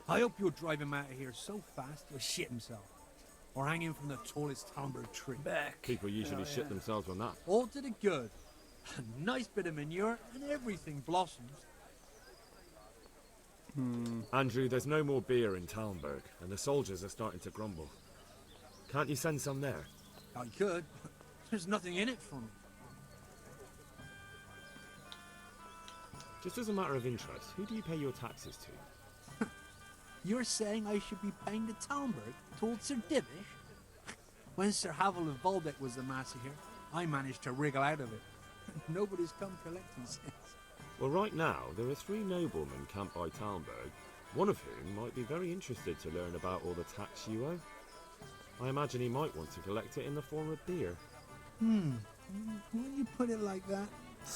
I hope you'll drive him out of here so fast he'll shit himself. Or hang him from the tallest Talmberg tree. Back. People usually shit themselves on that. All to the good. A nice bit of manure and everything blossoms. Andrew, there's no more beer in Talmberg, and the soldiers are starting to grumble. Can't you send some there? I could, but there's nothing in it for me. Just as a matter of interest, who do you pay your taxes to? You're saying I should be paying to Talmberg, told Sir Divish? When Sir Havel of Volbeck was the master here, I managed to wriggle out of it. Nobody's come collecting since. Well, right now, there are 3 noblemen camped by Talmberg, one of whom might be very interested to learn about all the tax you owe. I imagine he might want to collect it in the form of beer. When you put it like that,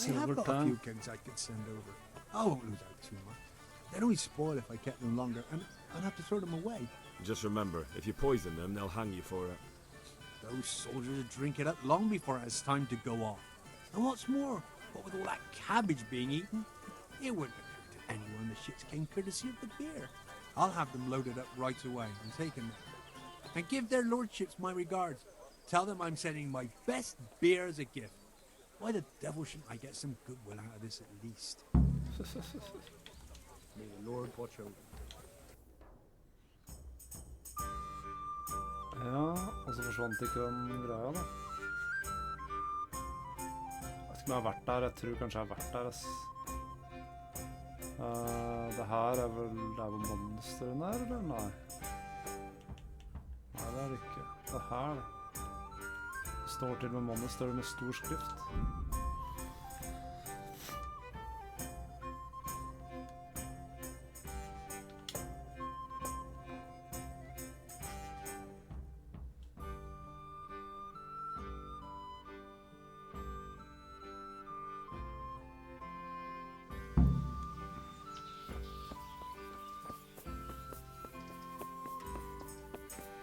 I have got a few kegs I could send over. I won't lose out too much. They'd only spoil if I kept them longer, and I'd have to throw them away. Just remember, if you poison them, they'll hang you for it. Those soldiers would drink it up long before it has time to go off. And what's more, what with all that cabbage being eaten, it wouldn't occur to anyone the shits came courtesy of the beer. I'll have them loaded up right away and taken there. And give their lordships my regards. Tell them I'm sending my best beer as a gift. Why the devil shouldn't I get some goodwill out of this at least? May the Lord watch over. Ja, og så forsvant ikke den greia da. Jeg vet ikke om jeg har vært der, jeg tror kanskje jeg har vært der, ass. Det her er vel der hvor monsteren er, eller? Nei. Nei, det er det ikke. Det er her da. Det står til med monster med stor skrift.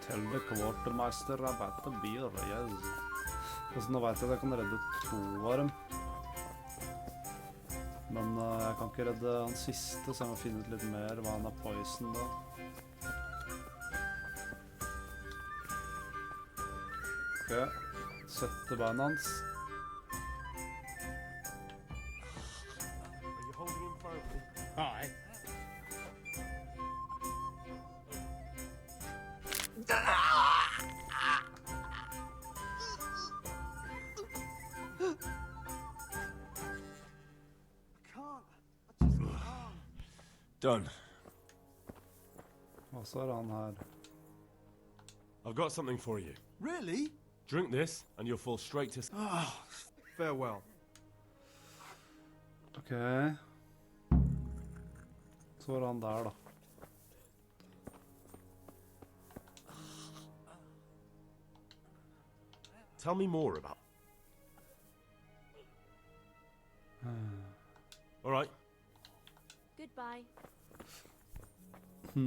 Tell the quartermeister about the beer, yes. Altså, nå vet jeg at jeg kan redde 2 av dem. Men jeg kan ikke redde han siste, så jeg må finne ut litt mer hva han er poison da. Ok, sette beina hans. Are you holding him firmly? Aye. Done. Og så er han her. I've got something for you. Really? Drink this, and you'll fall straight to... Farewell. Ok. Så er han der da. Tell me more about... All right. Goodbye. Do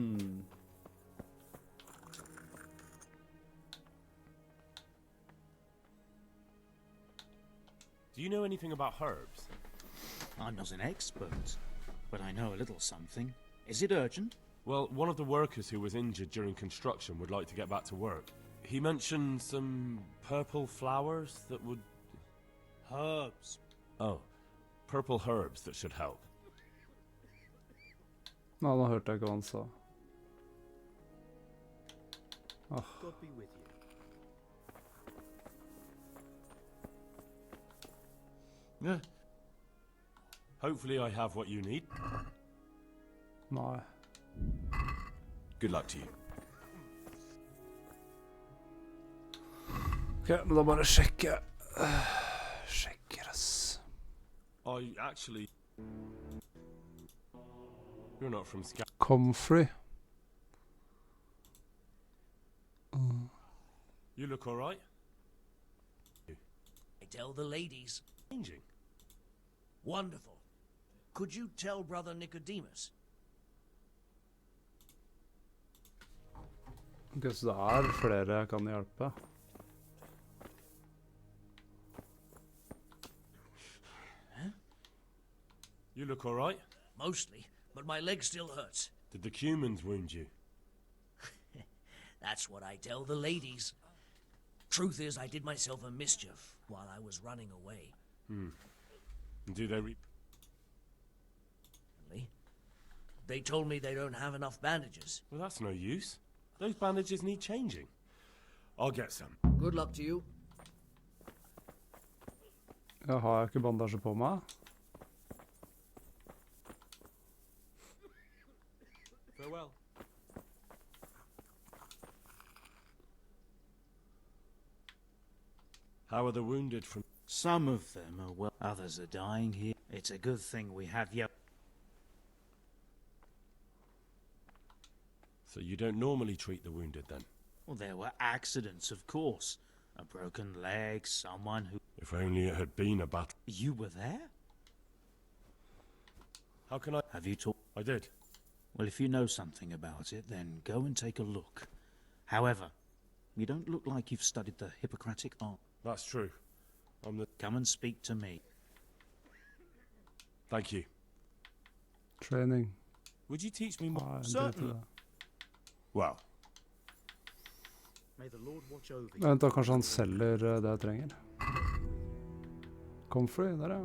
you know anything about herbs? I'm not an expert, but I know a little something. Is it urgent? Well, one of the workers who was injured during construction would like to get back to work. He mentioned some purple flowers that would... Herbs. Oh, purple herbs that should help. Nå, nå hørte jeg ikke hva han sa. God be with you. Yeah. Hopefully I have what you need. Nei. Good luck to you. Ok, men da bare sjekker jeg. Sjekker, ass. I actually... You're not from Scout. Comfrey. You look all right. I tell the ladies. Changing. Wonderful. Could you tell Brother Nicodemus? Ok, så det er flere jeg kan hjelpe. You look all right. Mostly, but my leg still hurts. Did the humans wound you? That's what I tell the ladies. Truth is, I did myself a mischief while I was running away. And do they They told me they don't have enough bandages. Well, that's no use. Those bandages need changing. I'll get some. Good luck to you. Jeg har ikke bandasje på meg. Farewell. How are the wounded from... Some of them are well, others are dying here. It's a good thing we have you. So you don't normally treat the wounded, then? Well, there were accidents, of course. A broken leg, someone who... If only it had been a battle. You were there? How can I... Have you talked? I did. Well, if you know something about it, then go and take a look. However, you don't look like you've studied the Hippocratic art. That's true. I'm the... Come and speak to me. Thank you. Training. Would you teach me more? Ah, en Certainly. dritt i det. Well, May the Lord watch over you. Vent da, kanskje han selger det jeg trenger. Comfrey, der ja.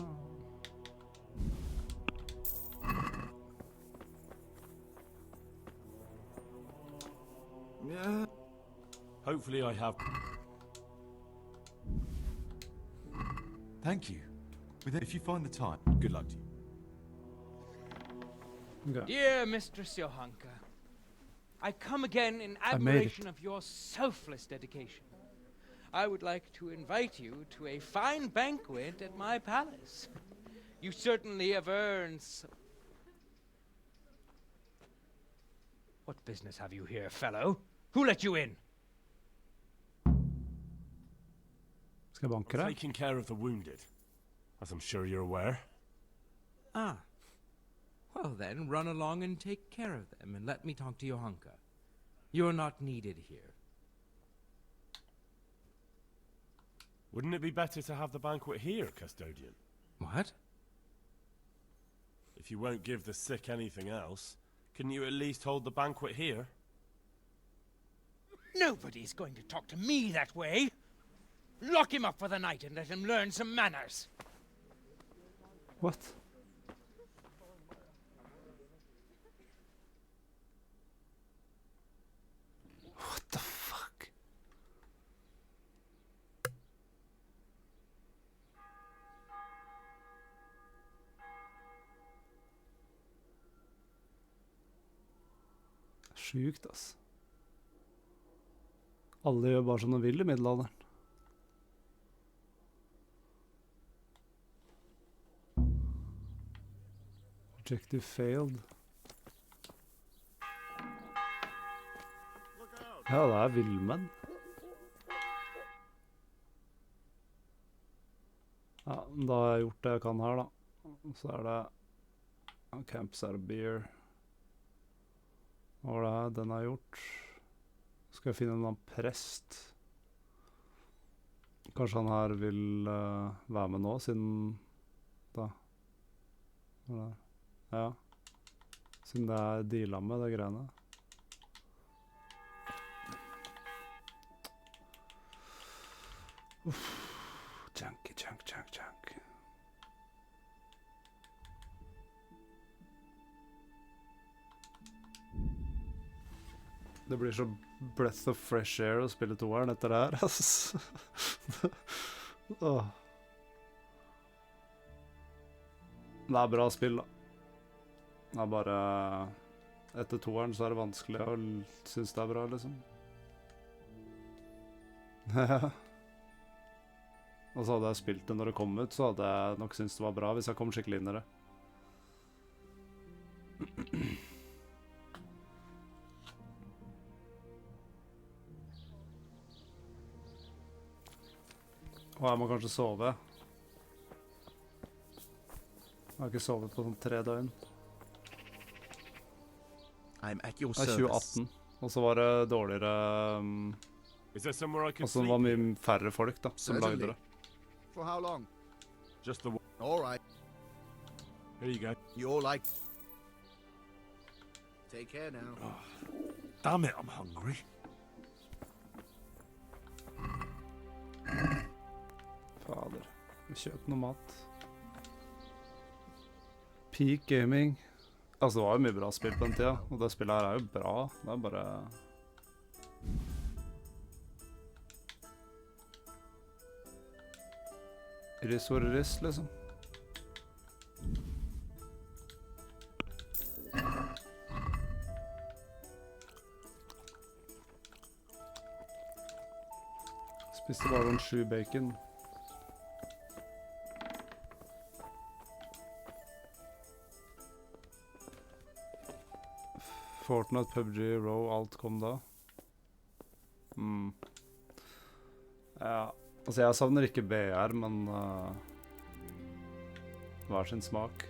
yeah. Hopefully I have... Thank you. If you find the time, good luck to you. Okay. Dear Mistress Johanka, I come again in made admiration it. of your selfless dedication. I would like to invite you to a fine banquet at my palace. You certainly have earned some... What business have you here, fellow? Who let you in? Skal jeg banke I'm deg? taking care of the wounded, as I'm sure you're aware. Ah. Well then, run along and take care of them, and let me talk to Johanka. You're not needed here. Wouldn't it be better to have the banquet here, custodian? What? If you won't give the sick anything else, couldn't you at least hold the banquet here? Nobody's going to talk to me that way. Lock him up for the night and let him learn some manners. What? What the fuck? Sjukt, ass. Alle gjør bare som de vil i middelalderen. Objective failed. Ja, det er villmenn. Ja, da har jeg gjort det jeg kan her, da. Så er det campsite beer. Hva var det her? Den har jeg gjort. Skal jeg finne en annen prest? Kanskje han her vil være med nå, siden da. Hva er det? Ja. Siden det er deala med, det greiene. Uff. Chunk. Det blir så breath of fresh air å spille toeren etter det her, ass. Åh. Det er bra spill, da. Det er bare... Etter toeren så er det vanskelig å synes det er bra, liksom. Og så hadde jeg spilt det når det kom ut, så hadde jeg nok syntes det var bra hvis jeg kom skikkelig inn i det. Og jeg må kanskje sove. Jeg har ikke sovet på sånn 3 døgn. I'm at your Det er service. 2018, og så var det dårligere... Is there somewhere I can Altså det sleep? var mye færre folk da, som lagde Certainly. det. For how long? Just the one. All right. Here you go. You're like... Take care now. Damn it, I'm hungry. Fader. Vi kjøper noe mat. Peak Gaming. Altså, det var jo mye bra spill på den tida, og det spillet her er jo bra. Det er bare... It is what it is, liksom. Spiste bare en 7 bacon. Fortnite, PUBG, Row, alt kom da. Ja, altså jeg savner ikke BR, men hver sin smak.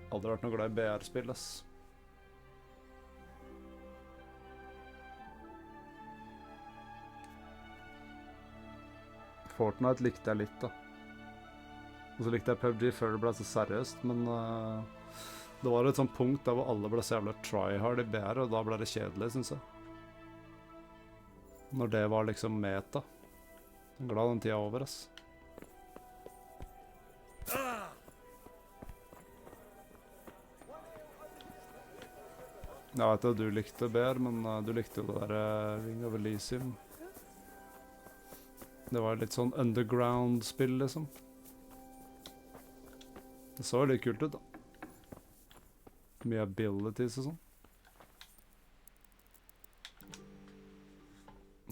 Aldri vært noe glad i BR-spill, ass. Fortnite likte jeg litt da. Og så likte jeg PUBG før det ble så seriøst, men det var et sånt punkt der hvor alle ble så jævla tryhard i BR, og da ble det kjedelig, synes jeg. Når det var liksom meta. Jeg er glad den tida er over, ass. Jeg vet at du likte BR, men du likte jo det der Ring of Elysium. Det var litt sånn underground-spill, liksom. Det så litt kult ut, da. Mye abilities og sånn.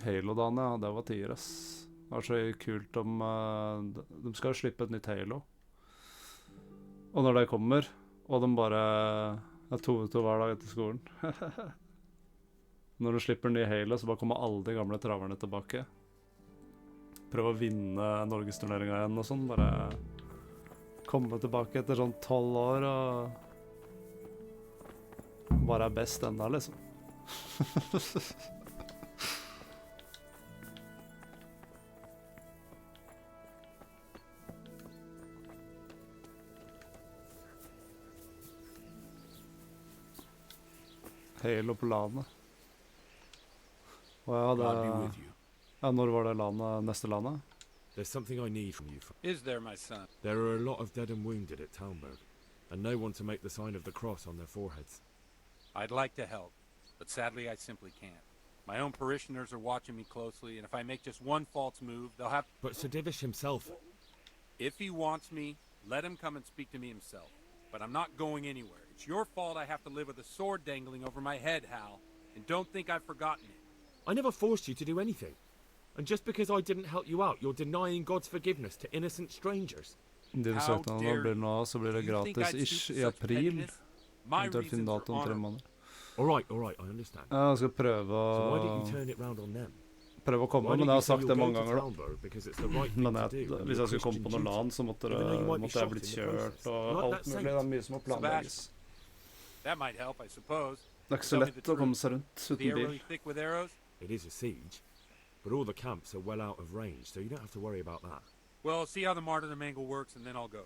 Halo-dagen, ja, det var tier, ass. Det var så kult om... de skal slippe et nytt Halo. Og når det kommer, og de bare er 2-2 hver dag etter skolen. Når de slipper en ny Halo, så bare kommer alle de gamle traverne tilbake. Prøve å vinne Norgesturneringen igjen og sånn, bare komme tilbake etter sånn 12 år og bare er best enda, liksom. Halo på landet. Og ja, det... Ja, når var det landet, neste landet? There's something I need from you. Is there, my son? There are a lot of dead and wounded at Talmberg, and no one to make the sign of the cross on their foreheads. I'd like to help, but sadly I simply can't. My own parishioners are watching me closely, and if I make just one false move, they'll have... But Sir Divish himself... If he wants me, let him come and speak to me himself. But I'm not going anywhere. It's your fault I have to live with a sword dangling over my head, Hal. And don't think I've forgotten it. I never forced you to do anything. And just because I didn't help you out, you're denying God's forgiveness to innocent strangers. Det du sagt nå blir nå, så blir det gratis-ish I april. Du finner dato om 3 måneder. All right, I understand. Jeg skal prøve So why didn't you turn it round on them? Prøve å komme, men jeg har sagt det mange ganger da. Men hvis jeg skulle komme på noe land, så måtte jeg blitt kjørt og alt mulig. Det mye som må planlegges. That might help, I suppose. Det ikke så lett å komme seg rundt uten bil. It is a siege, but all the camps are well out of range, so you don't have to worry about that. Well, see how the martyrdom angle works, and then I'll go.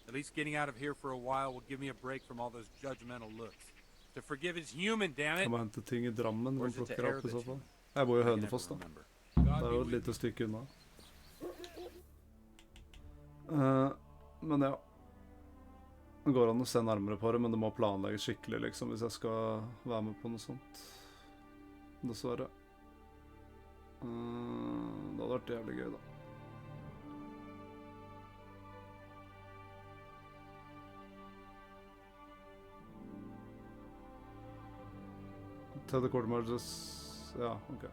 At least getting out of here for a while will give me a break from all those judgmental looks. To forgive is human, damn it! Jeg må hente ting I Drammen, og plukker opp I så fall. Jeg bor I Hønefoss da. Det jo et lite stykke unna. Men ja. Det går an å se nærmere på det, men det må planlegges skikkelig liksom, hvis jeg skal være med på noe sånt. Dessverre. Det hadde vært jævlig gøy da. Til the court marches. Ja, ok.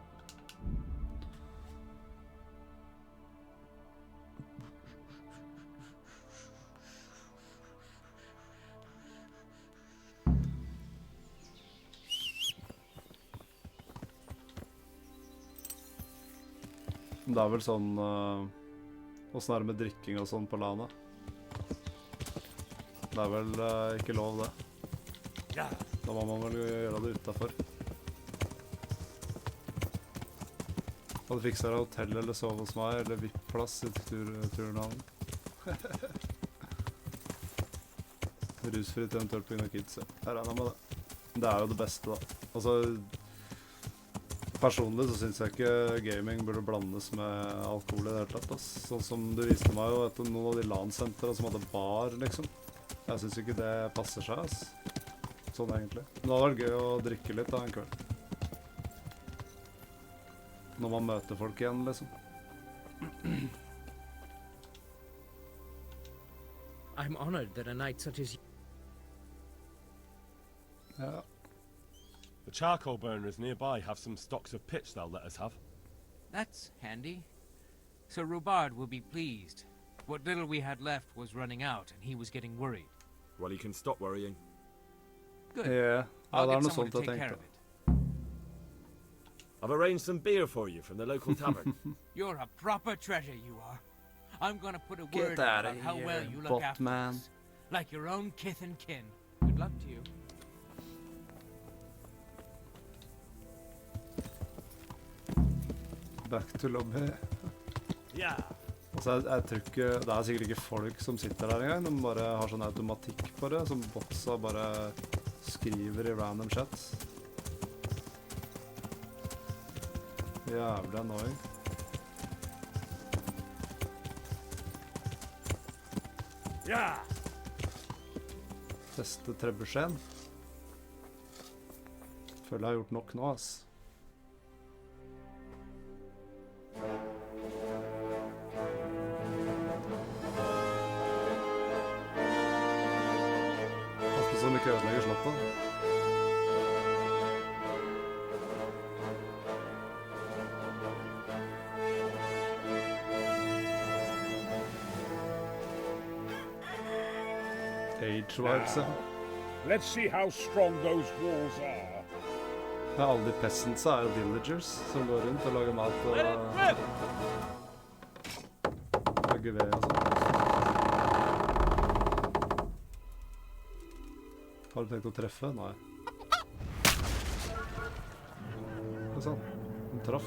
Det vel sånn hvordan det med drikking og sånn på lana. Det vel ikke lov det. Da må man vel gjøre det utenfor. Hadde fikset deg hotell eller sove hos meg, eller VIP-plass I turnhavn. Rusfritt eventuelt på grunn av kids. Jeg regner med det. Det er jo det beste, da. Altså, personlig så synes jeg ikke gaming burde blandes med alkohol i det hele tatt, ass. Sånn som du viste meg jo, etter noen av de LAN-sentrene som hadde bar, liksom. Jeg synes ikke det passer seg, ass. Sånn egentlig. Men det hadde vært gøy å drikke litt da en kveld. Når man møter folk igjen, liksom. I'm honored that a night such as Ja. The charcoal burners nearby have some stocks of pitch they'll let us have. That's handy. Sir Robard will be pleased. What little we had left was running out, and he was getting worried. Well, you can stop worrying. Good. Ja, I'll det er get noe someone sånt to jeg take care tenkte. of it. I've arranged some beer for you from the local tavern. You're a proper treasure, you are. I'm gonna put a Get word in outta about how here, well you look after Botman. us. Like your own kith and kin. Good luck to you. Back to lobby. Yeah. Altså, jeg tror ikke, det er sikkert ikke folk som sitter der engang, de bare har sånn automatikk på det, som botsa bare skriver i random chats. Jævlig annoying. Yeah. Teste trebuchet. Føler jeg har gjort nok nå, ass. Pass på så mye ødelegger slottet. Age-vibes, ja. Let's see how strong those walls are. Ja, alle de peasants er jo villagers som går rundt og lager mat og lager ved og sånt. Har du tenkt å treffe? Nei. Hva sånn? Den traff.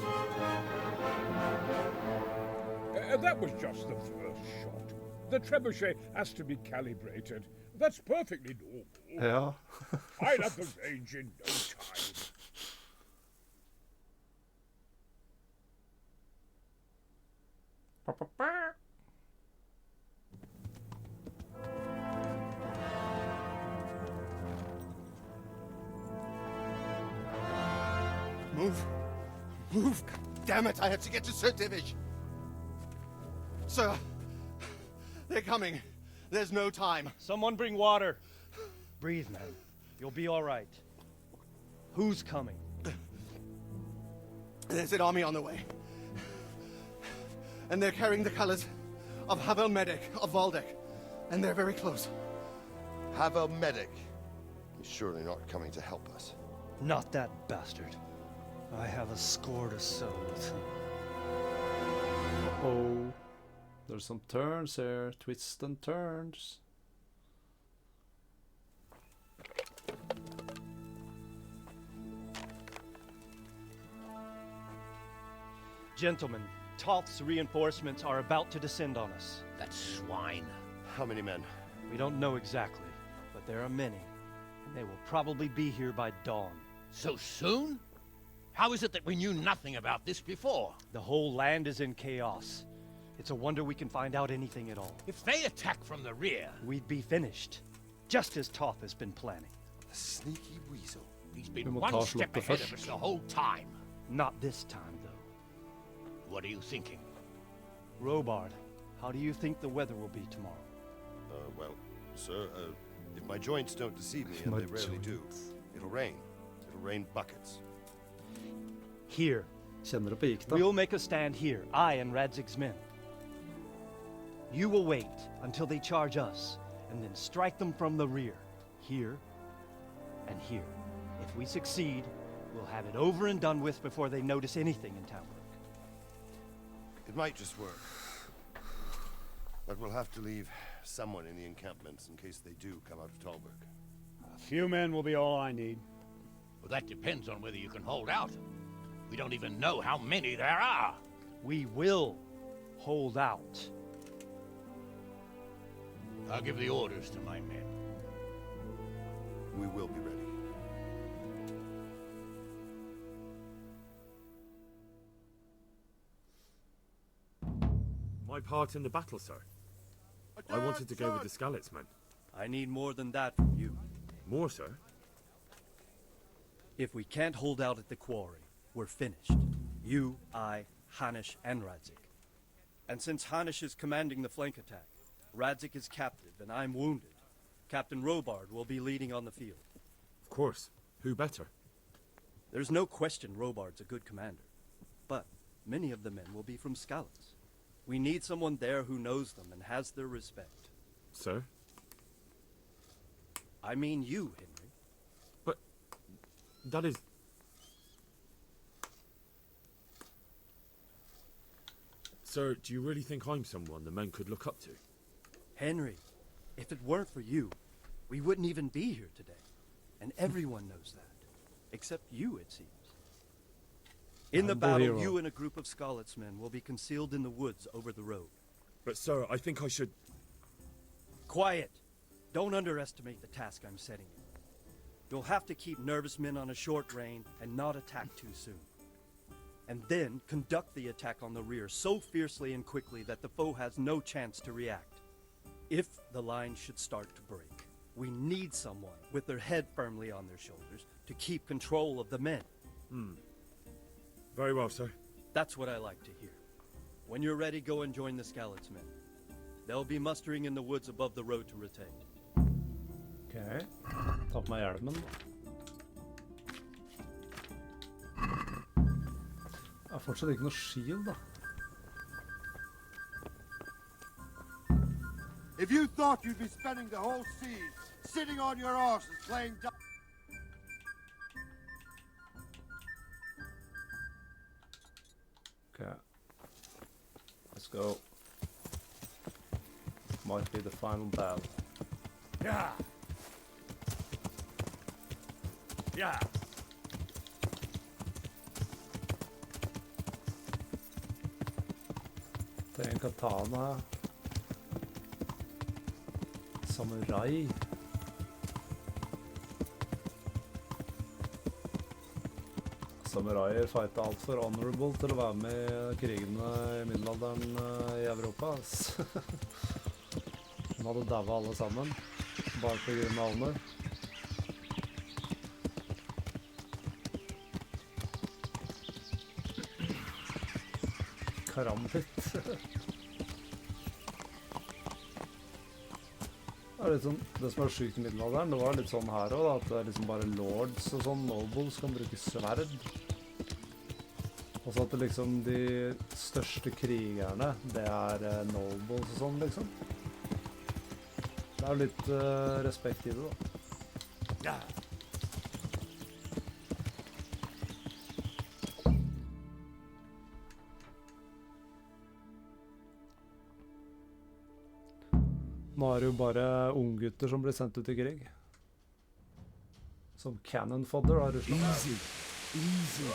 That was just the first shot. The trebuchet has to be calibrated. That's perfectly normal. Ja. I'll have the range in no time. Move. Move. Damn it, I have to get to Sir Divish. Sir, they're coming. There's no time. Someone bring water. Breathe, man. You'll be all right. Who's coming? There's an army on the way. And they're carrying the colors of Havel Medic of Valdek. And they're very close. Havel Medic. He's surely not coming to help us. Not that bastard. I have a score to settle with him. Oh. There's some turns here. Twists and turns. Gentlemen, Toth's reinforcements are about to descend on us. That swine. How many men? We don't know exactly, but there are many. And they will probably be here by dawn. So soon? How is it that we knew nothing about this before? The whole land is in chaos. It's a wonder we can find out anything at all. If they attack from the rear... We'd be finished, just as Toth has been planning. A sneaky weasel. He's been one step ahead of us the whole time. Not this time, though. What are you thinking? Robard, how do you think the weather will be tomorrow? Well, sir, if my joints don't deceive me, and they rarely do, it'll rain. It'll rain buckets. Here. We'll make a stand here, I and Radzig's men. You will wait until they charge us, and then strike them from the rear. Here, and here. If we succeed, we'll have it over and done with before they notice anything in Talbot. It might just work. But we'll have to leave someone in the encampments in case they do come out of Talberg. A few men will be all I need. Well, that depends on whether you can hold out. We don't even know how many there are. We will hold out. I'll give the orders to my men. we will be ready. My part in the battle, sir. I wanted to go with the Skalitz men. I need more than that from you. More, sir? If we can't hold out at the quarry, we're finished. You, I, Hanish, and Radzik. And since Hanish is commanding the flank attack, Radzik is captive and I'm wounded, Captain Robard will be leading on the field. Of course. Who better? There's no question Robard's a good commander. But many of the men will be from Skalitz. We need someone there who knows them and has their respect. Sir? I mean you, Henry. But that is... Sir, do you really think I'm someone the men could look up to? Henry, if it weren't for you, we wouldn't even be here today. And everyone knows that. Except you, it seems. In the battle, you and a group of Skalitz men will be concealed in the woods over the road. But sir, I think I should... Quiet! Don't underestimate the task I'm setting you. You'll have to keep nervous men on a short rein and not attack too soon. And then conduct the attack on the rear so fiercely and quickly that the foe has no chance to react. If the line should start to break, we need someone with their head firmly on their shoulders to keep control of the men. Very well, sir. That's what I like to hear. When you're ready, go and join the Skalitz men. They'll be mustering in the woods above the road to Retained. Ok, ta på meg hjelmen da. Jeg har fortsatt ikke noe shield da. If you thought you'd be spending the whole siege sitting on your arses playing Okay, let's go. Might be the final battle. Yeah. Yeah. Det er en katana. Samurai. Samuraier fighter alt for honorable til å være med i krigene i middelalderen i Europa. De hadde davet alle sammen, bare på grunn av honor. Karambit. Det er litt sånn, det som er sykt i middelalderen, det var litt sånn her også, at det er liksom bare lords og sånn, nobles kan bruke sverd. Og så at det liksom de største krigerne, det er nobles og sånn liksom. Det er jo litt respekt i det da. Nå er det jo bare unggutter som blir sendt ut i krig. Som cannon fodder av Russland. Easy. Easy.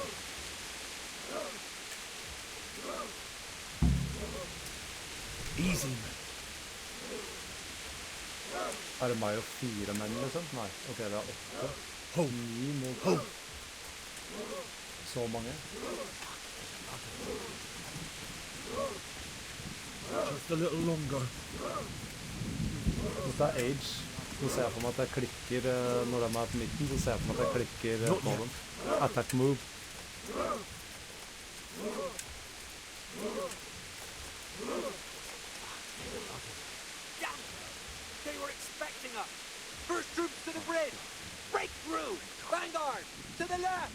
Easy. Er det meg og 4 menn liksom? Nei, ok, det er 8. 9 mot... Så mange. Just a little longer. Hvis det er age, så ser jeg for meg at jeg klikker, når de er på midten, så ser jeg for meg at jeg klikker på dem. Attack move. They were expecting us! First troops to the bridge! Break through! Vanguard! To the left!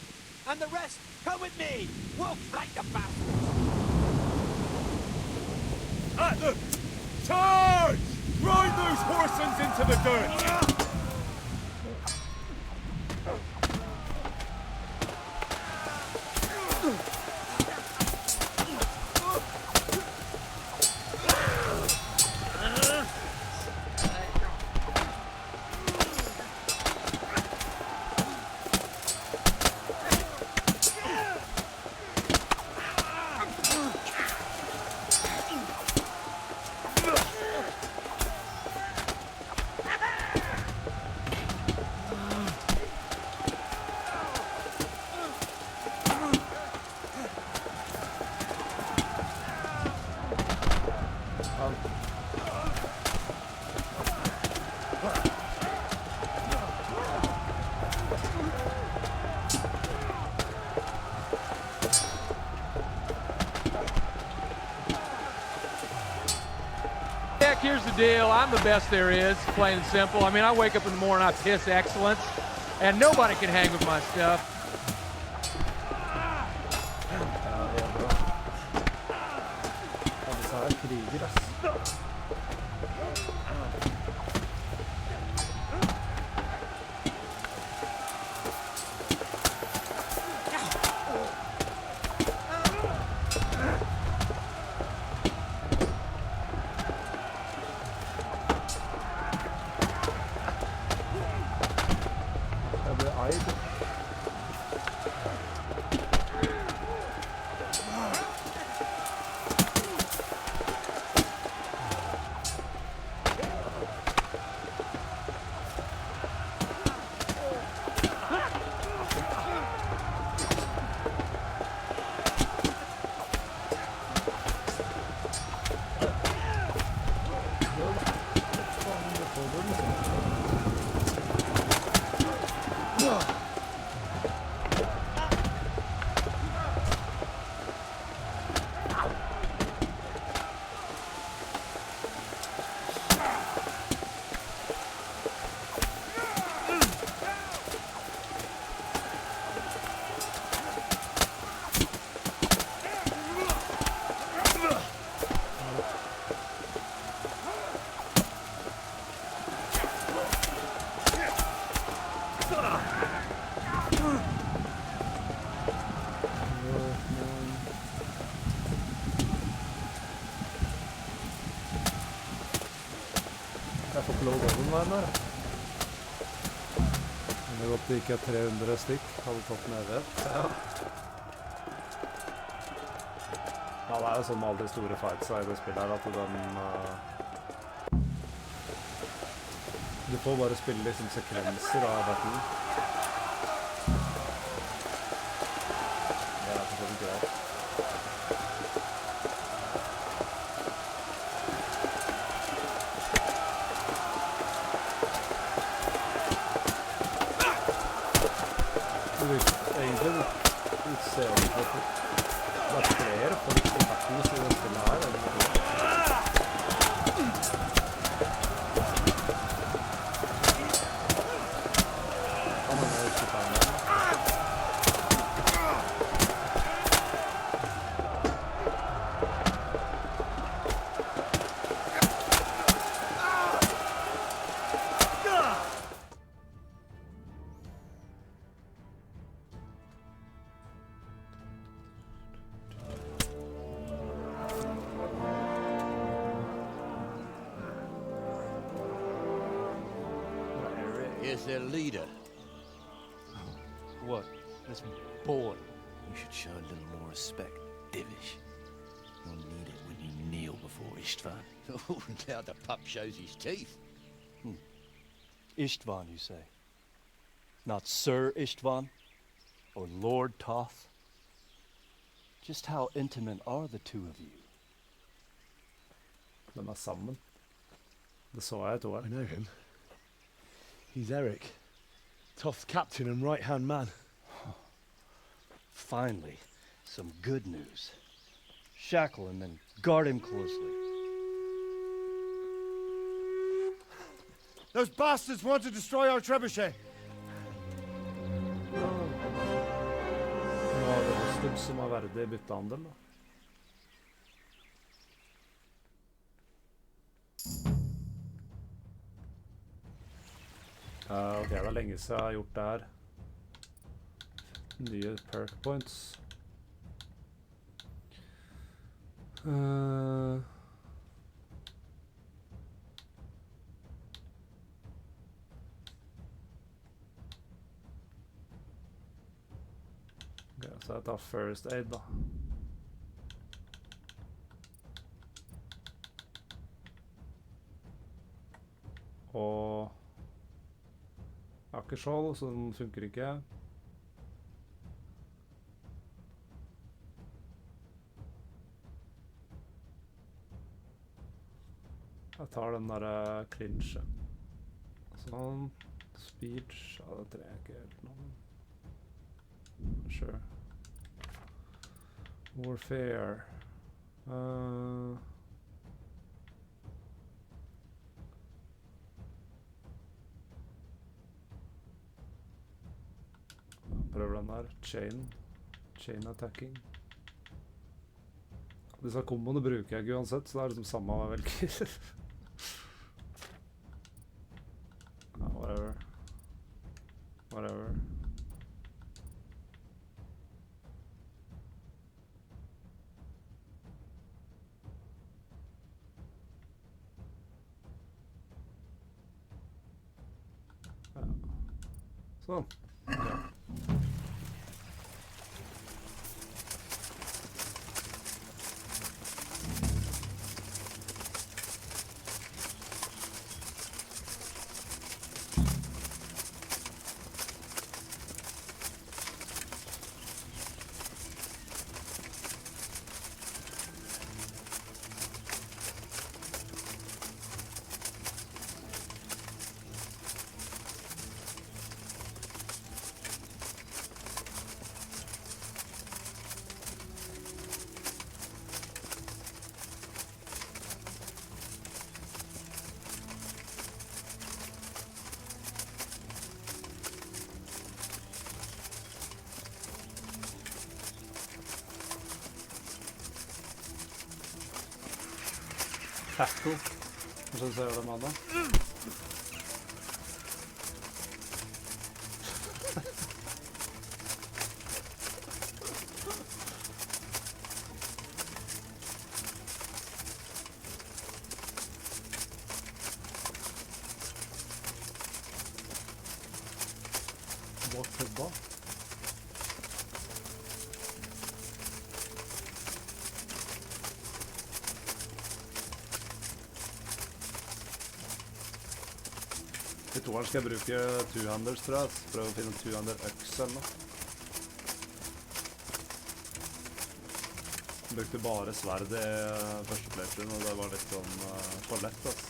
And the rest, come with me! We'll flank the bastards! At them! Charge! Ride those horsens into the dirt! deal. I'm the best there is, plain and simple. I mean, I wake up in the morning, I piss excellence, and nobody can hang with my stuff. Jeg får ikke lov å gå den veien der. Det er godt det ikke er 300 stykk. Hadde tatt den evighet. Ja. Ja, det er jo sånn med alle de store fightsa i det spillet her, at du får bare spille liksom sekvenser av battlen. Det er rett og slett ikke greit. Egentlig ser vi på det er flere folk som faktisk i det spillet her. Here's their leader. What? This boy? You should show a little more respect, Divish. You'll need it when you kneel before Istvan. Oh, now the pup shows his teeth. Istvan, you say? Not Sir Istvan? Or Lord Toth? Just how intimate are the two of you? De er sammen. Det så jeg I know him. He's Eric, Toth's captain and right-hand man. Finally, some good news. Shackle him and guard him closely. Those bastards want to destroy our trebuchet. Nå er det Hosted som har verdig byttehandel, da. Ok, det er lenge siden jeg har gjort det her. Nye perk points. Ok, så jeg tar first aid da. Og jeg har ikke skjold, så den funker ikke. Jeg tar den der clinche. Sånn. Speech. Ja, det trenger jeg ikke helt nå. Sure. Warfare. prøver den der. Chain attacking. Disse komboene bruker jeg ikke uansett, så det er liksom samme hva jeg velger. Ja, whatever. Whatever. Ja. Sånn. Ja. Tackle. Kanskje du ser det med det? Bak klubba. I toeren skal jeg bruke two-handers, tror jeg. Prøve å finne two-hander øks eller noe. Jeg brukte bare sverd i første playthrough, og det var litt sånn for lett, altså.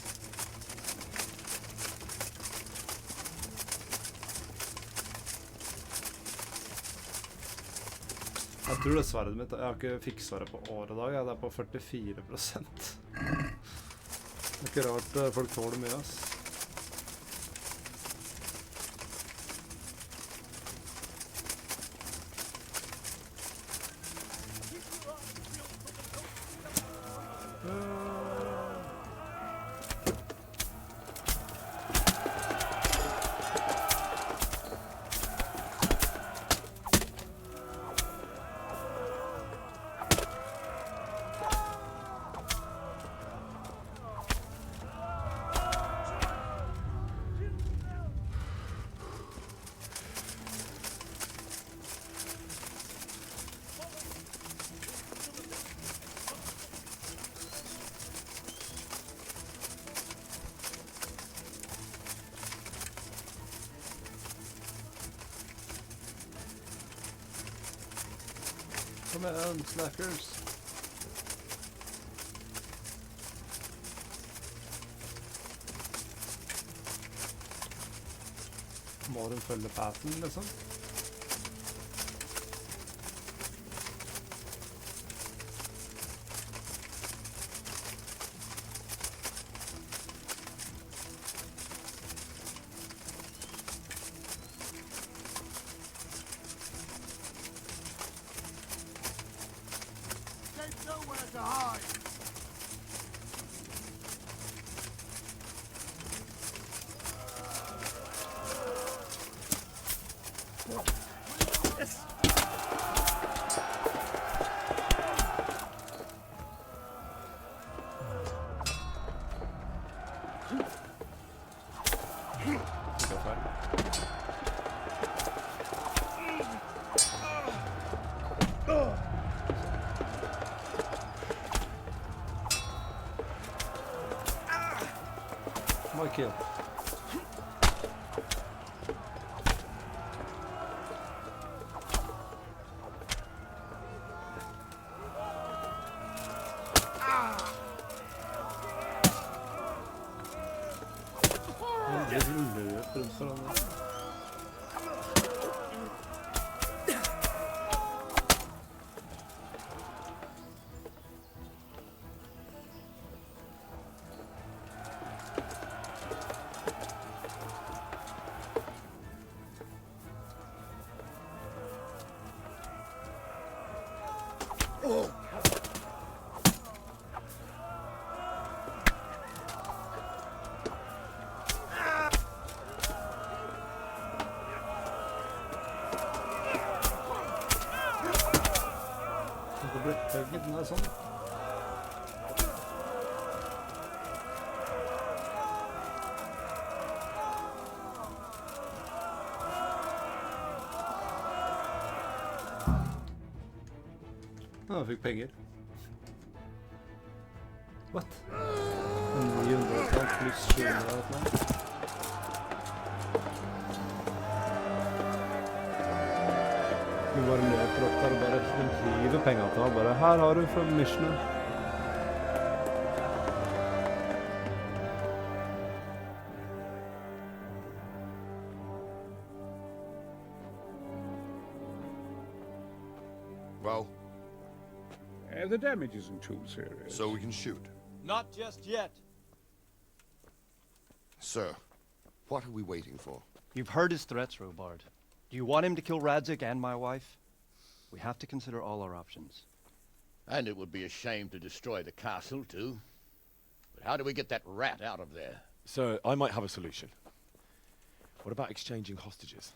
Jeg tror det sverdet mitt, jeg har ikke fiksa det på år og dag, det er på 44%. Det er ikke rart folk tåler mye, ass. Kom igjen, slackers. Må de følge paten, liksom? My kill. Det løper rundt hverandre. Det blir høyt den er sånn. Ja, jeg fikk penger. What? 900 pluss 700 eller noe. Du bare løper opp der og bare hiver penger til han. Bare, her har du fra missionet. Well? The damage isn't too serious. So we can shoot. Not just yet. Sir, what are we waiting for? You've heard his threats, Robard. Do you want him to kill Radzik and my wife? We have to consider all our options. And it would be a shame to destroy the castle, too. But how do we get that rat out of there? Sir, I might have a solution. What about exchanging hostages?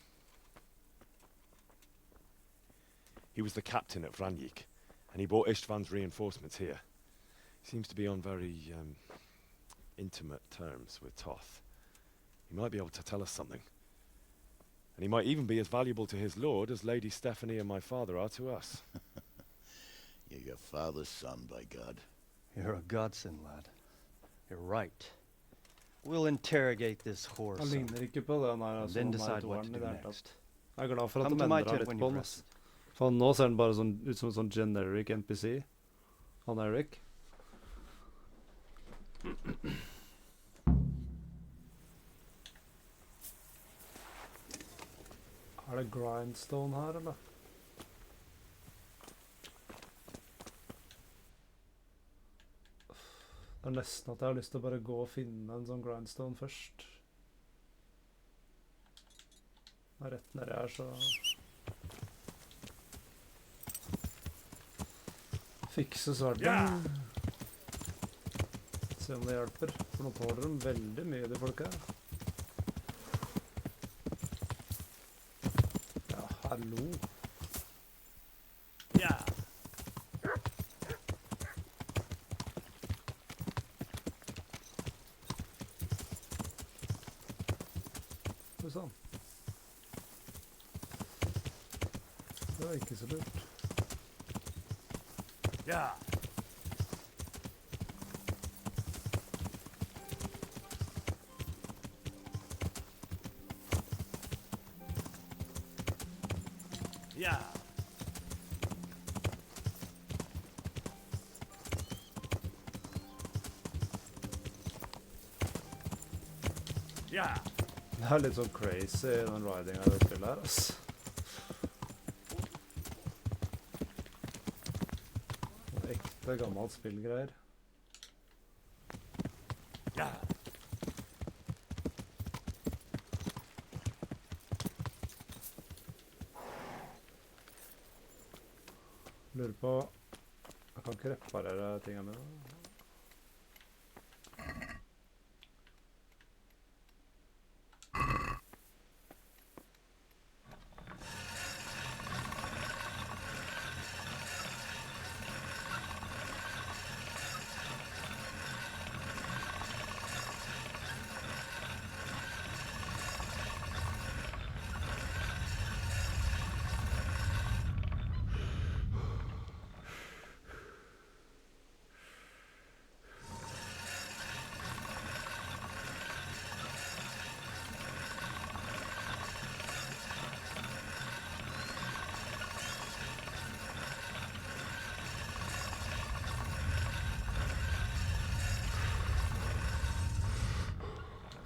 He was the captain at Vranyik, and he brought Istvan's reinforcements here. He seems to be on very, intimate terms with Toth. He might be able to tell us something. And he might even be as valuable to his lord as Lady Stephanie and my father are to us. You're your father's son, by God. You're a godsend, lad. You're right. We'll interrogate this horse. Han ligner ikke på det han er, altså, Then han decide er what to dårlig do i det hele next. tatt. Jeg er glad for at Come de to my endrer tent litt when på you're den. rested. For nå ser han bare sånn, ut som en sånn generic NPC. Han Eric. Er det grindstone her, eller? Det er nesten at jeg har lyst til å bare gå og finne en sånn grindstone først. Det er rett nedi her, så... Fikse sverden. Se om det hjelper, for nå tåler de veldig mye, de folka. Ja, hallo. Ja. Sånn. Det var ikke så lurt. Ja. Ja. Ja. Det er litt sånn crazy, den ridingen av det spillet her, ass. Ekte, gammelt spillgreier. Ja. Lurer på... Jeg kan ikke reparere tingene mine.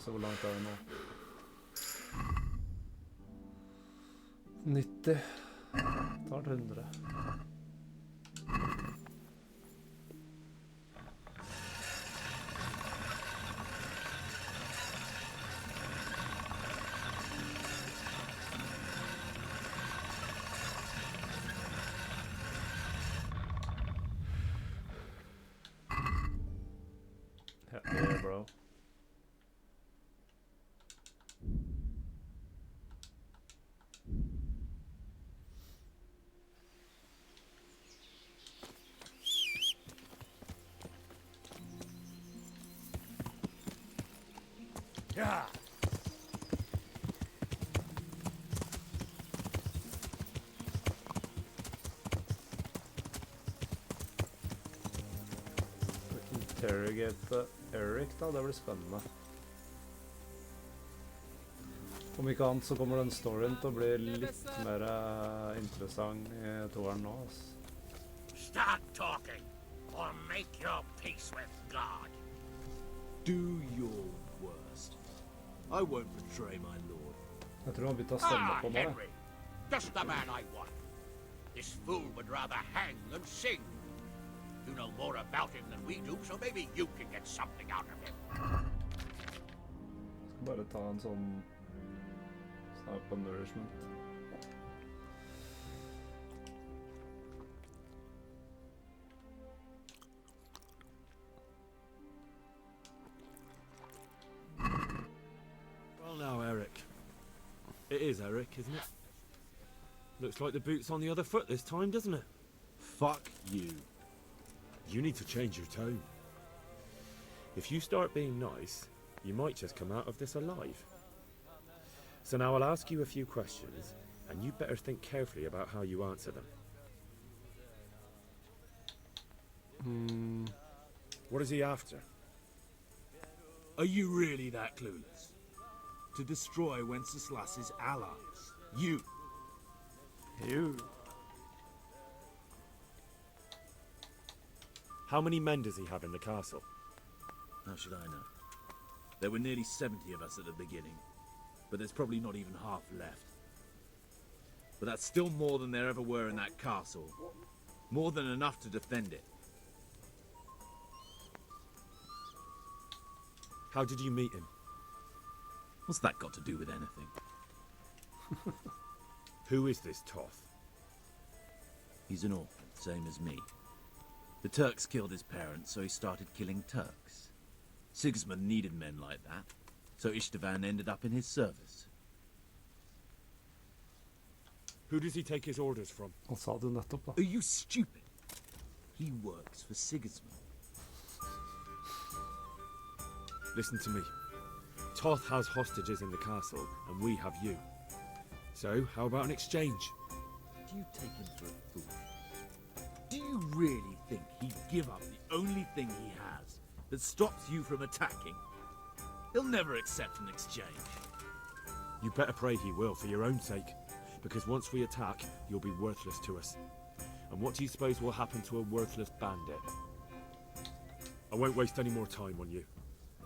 Så hvor langt er det nå? 90. Tar 100. Yeah. Interrogate Eric, da. Det blir spennende. Om ikke annet så kommer den storyen til å bli litt mer interessant i toeren nå. Start talking, or make your peace with God. Do your worst. I won't betray my lord. Jeg tror han begynte å stemme på meg. Henry, just the man I want. This fool would rather hang than sing. You know more about him than we do, so maybe you can get something out of him. Jeg skal bare ta en sånn snakk på nourishment. Well now, Eric. It is Eric, isn't it? Looks like the boot's on the other foot this time, doesn't it? Fuck you. You need to change your tone. If you start being nice, you might just come out of this alive. So now I'll ask you a few questions, and you better think carefully about how you answer them. What is he after? Are you really that clueless? To destroy Wenceslas's allies. You. How many men does he have in the castle? How should I know? There were nearly 70 of us at the beginning, but there's probably not even half left. But that's still more than there ever were in that castle. More than enough to defend it. How did you meet him? What's that got to do with anything? Who is this Toth? He's an orphan, same as me. The Turks killed his parents, so he started killing Turks. Sigismund needed men like that, so Istvan ended up in his service. Who does he take his orders from? Han sa det nettopp, da. Are you stupid? He works for Sigismund. Listen to me. Toth has hostages in the castle, and we have you. So, how about an exchange? Do you take him for a fool? Do you really think he'd give up the only thing he has that stops you from attacking? He'll never accept an exchange. You better pray he will, for your own sake. Because once we attack, you'll be worthless to us. And what do you suppose will happen to a worthless bandit? I won't waste any more time on you.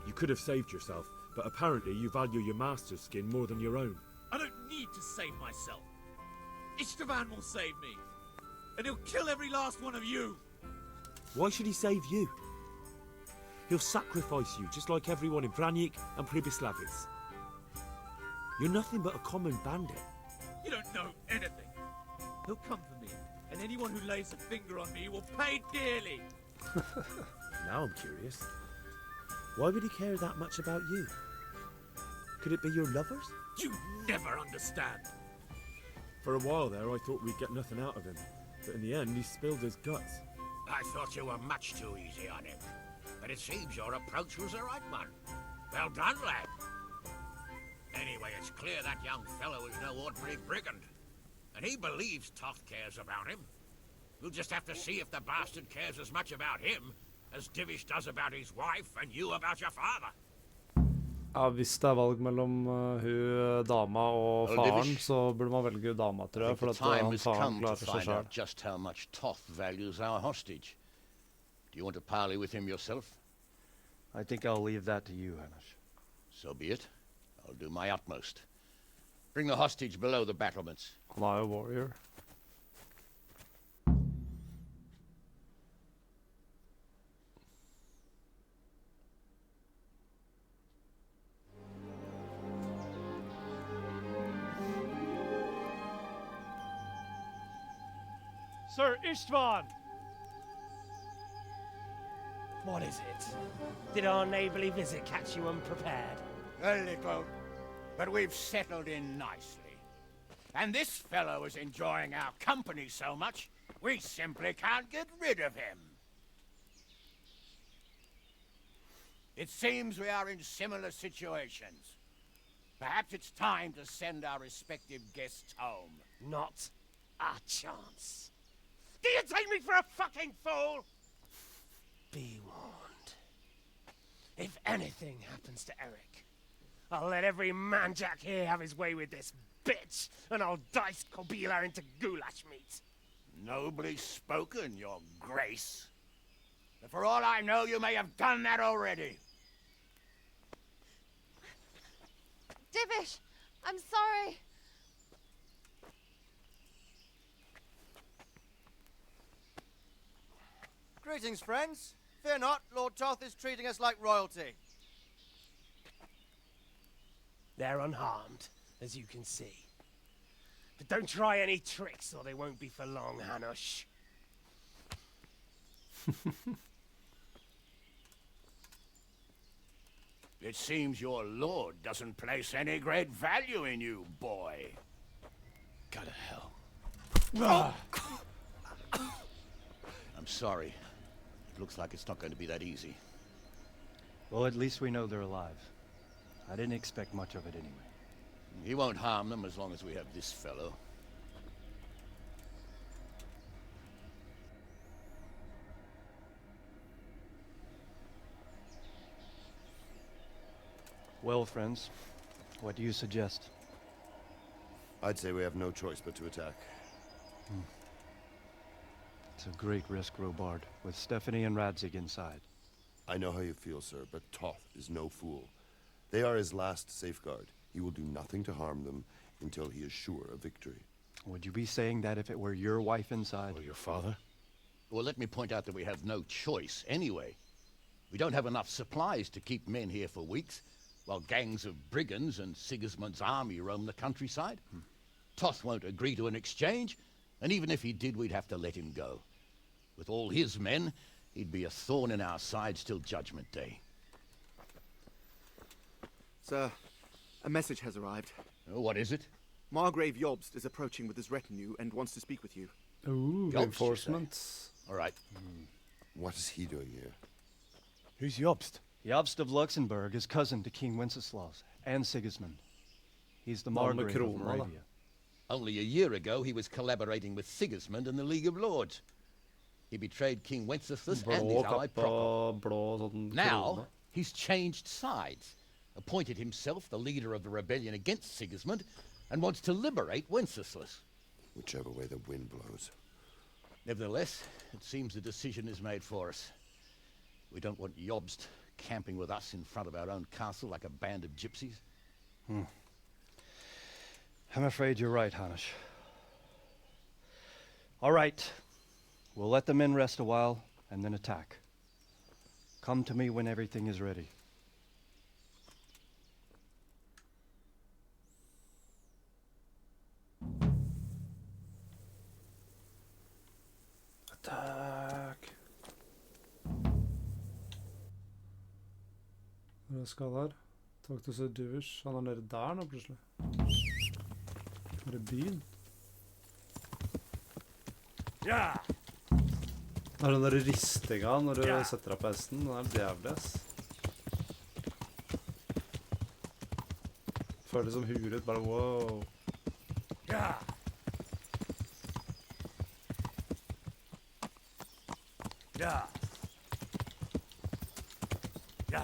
You could have saved yourself, but apparently you value your master's skin more than your own. I don't need to save myself. Istvan will save me. And he'll kill every last one of you. Why should he save you? He'll sacrifice you, just like everyone in Vranyik and Pribislavis. You're nothing but a common bandit. You don't know anything. He'll come for me, and anyone who lays a finger on me will pay dearly. Now I'm curious. Why would he care that much about you? Could it be your lovers? You never understand. For a while there, I thought we'd get nothing out of him. But in the end, he spilled his guts. I thought you were much too easy on him. But it seems your approach was the right one. Well done, lad. Anyway, it's clear that young fellow is no ordinary brigand. And he believes Toth cares about him. We'll just have to see if the bastard cares as much about him as Divish does about his wife and you about your father. Ja, hvis det er valg mellom hun dama og faren, så burde man velge dama, tror jeg, for at han faren klarer seg selv. Just how much Toth values our hostage. Do you want to parley with him yourself? I think I'll leave that to you, Hamish. So be it. I'll do my utmost. Bring the hostage below the battlements. Han er jo warrior. Sir Istvan! What is it? Did our neighborly visit catch you unprepared? A little, but we've settled in nicely. And this fellow is enjoying our company so much, we simply can't get rid of him. It seems we are in similar situations. Perhaps it's time to send our respective guests home. Not a chance. Do you take me for a fucking fool? Be warned. If anything happens to Eric, I'll let every manjack here have his way with this bitch, and I'll dice Kobila into goulash meat. Nobly spoken, your grace. But for all I know, you may have done that already. Divish, I'm sorry. Greetings, friends. Fear not, Lord Toth is treating us like royalty. They're unharmed, as you can see. But don't try any tricks, or they won't be for long, Hanush. It seems your lord doesn't place any great value in you, boy. Go to hell. I'm sorry. It looks like it's not going to be that easy. Well, at least we know they're alive. I didn't expect much of it anyway. He won't harm them as long as we have this fellow. Well, friends, what do you suggest? I'd say we have no choice but to attack. It's a great risk, Robard, with Stephanie and Radzig inside. I know how you feel, sir, but Toth is no fool. They are his last safeguard. He will do nothing to harm them until he is sure of victory. Would you be saying that if it were your wife inside? Or your father? Well, let me point out that we have no choice anyway. We don't have enough supplies to keep men here for weeks, while gangs of brigands and Sigismund's army roam the countryside. Toth won't agree to an exchange, and even if he did, we'd have to let him go. With all his men, he'd be a thorn in our sides till Judgment Day. Sir, a message has arrived. Oh, what is it? Margrave Jobst is approaching with his retinue and wants to speak with you. Ooh, reinforcements. All right. What is he doing here? Who's Jobst? Jobst of Luxembourg is cousin to King Wenceslaus and Sigismund. He's the Margrave of Moravia. Only a year ago, he was collaborating with Sigismund and the League of Lords. He betrayed King Wenceslas and his ally Procop. Now, he's changed sides, appointed himself the leader of the rebellion against Sigismund, and wants to liberate Wenceslas. Whichever way the wind blows. Nevertheless, it seems the decision is made for us. We don't want Jobst camping with us in front of our own castle like a band of gypsies. I'm afraid you're right, Hanush. All right. We'll let the men rest a while, and then attack. Come to me when everything is ready. Attack. Hva skal her? Talk to Divish. Han er nede der nå, plutselig. Er det byen? Ja! Det er den der ristinga når du setter deg på hesten. Den er jævlig, ass. Føles som huret, bare wow. Ja! Ja! Ja!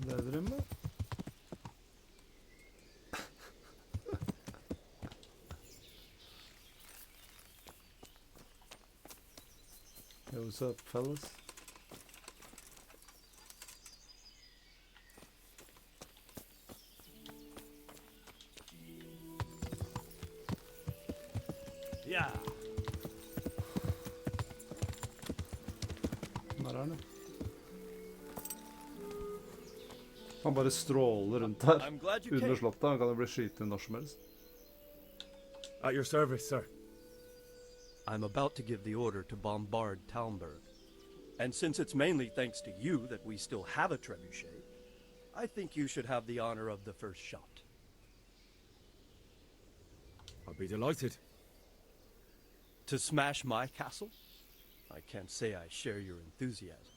Det er det med. Yo, what's up, fellas? Ja! Der er han. Han bare stråler rundt her. Under slottet. Han kan jo bli skytet når som helst. At your service, sir. I'm about to give the order to bombard Talmberg. And since it's mainly thanks to you that we still have a trebuchet, I think you should have the honor of the first shot. I'll be delighted. To smash my castle? I can't say I share your enthusiasm.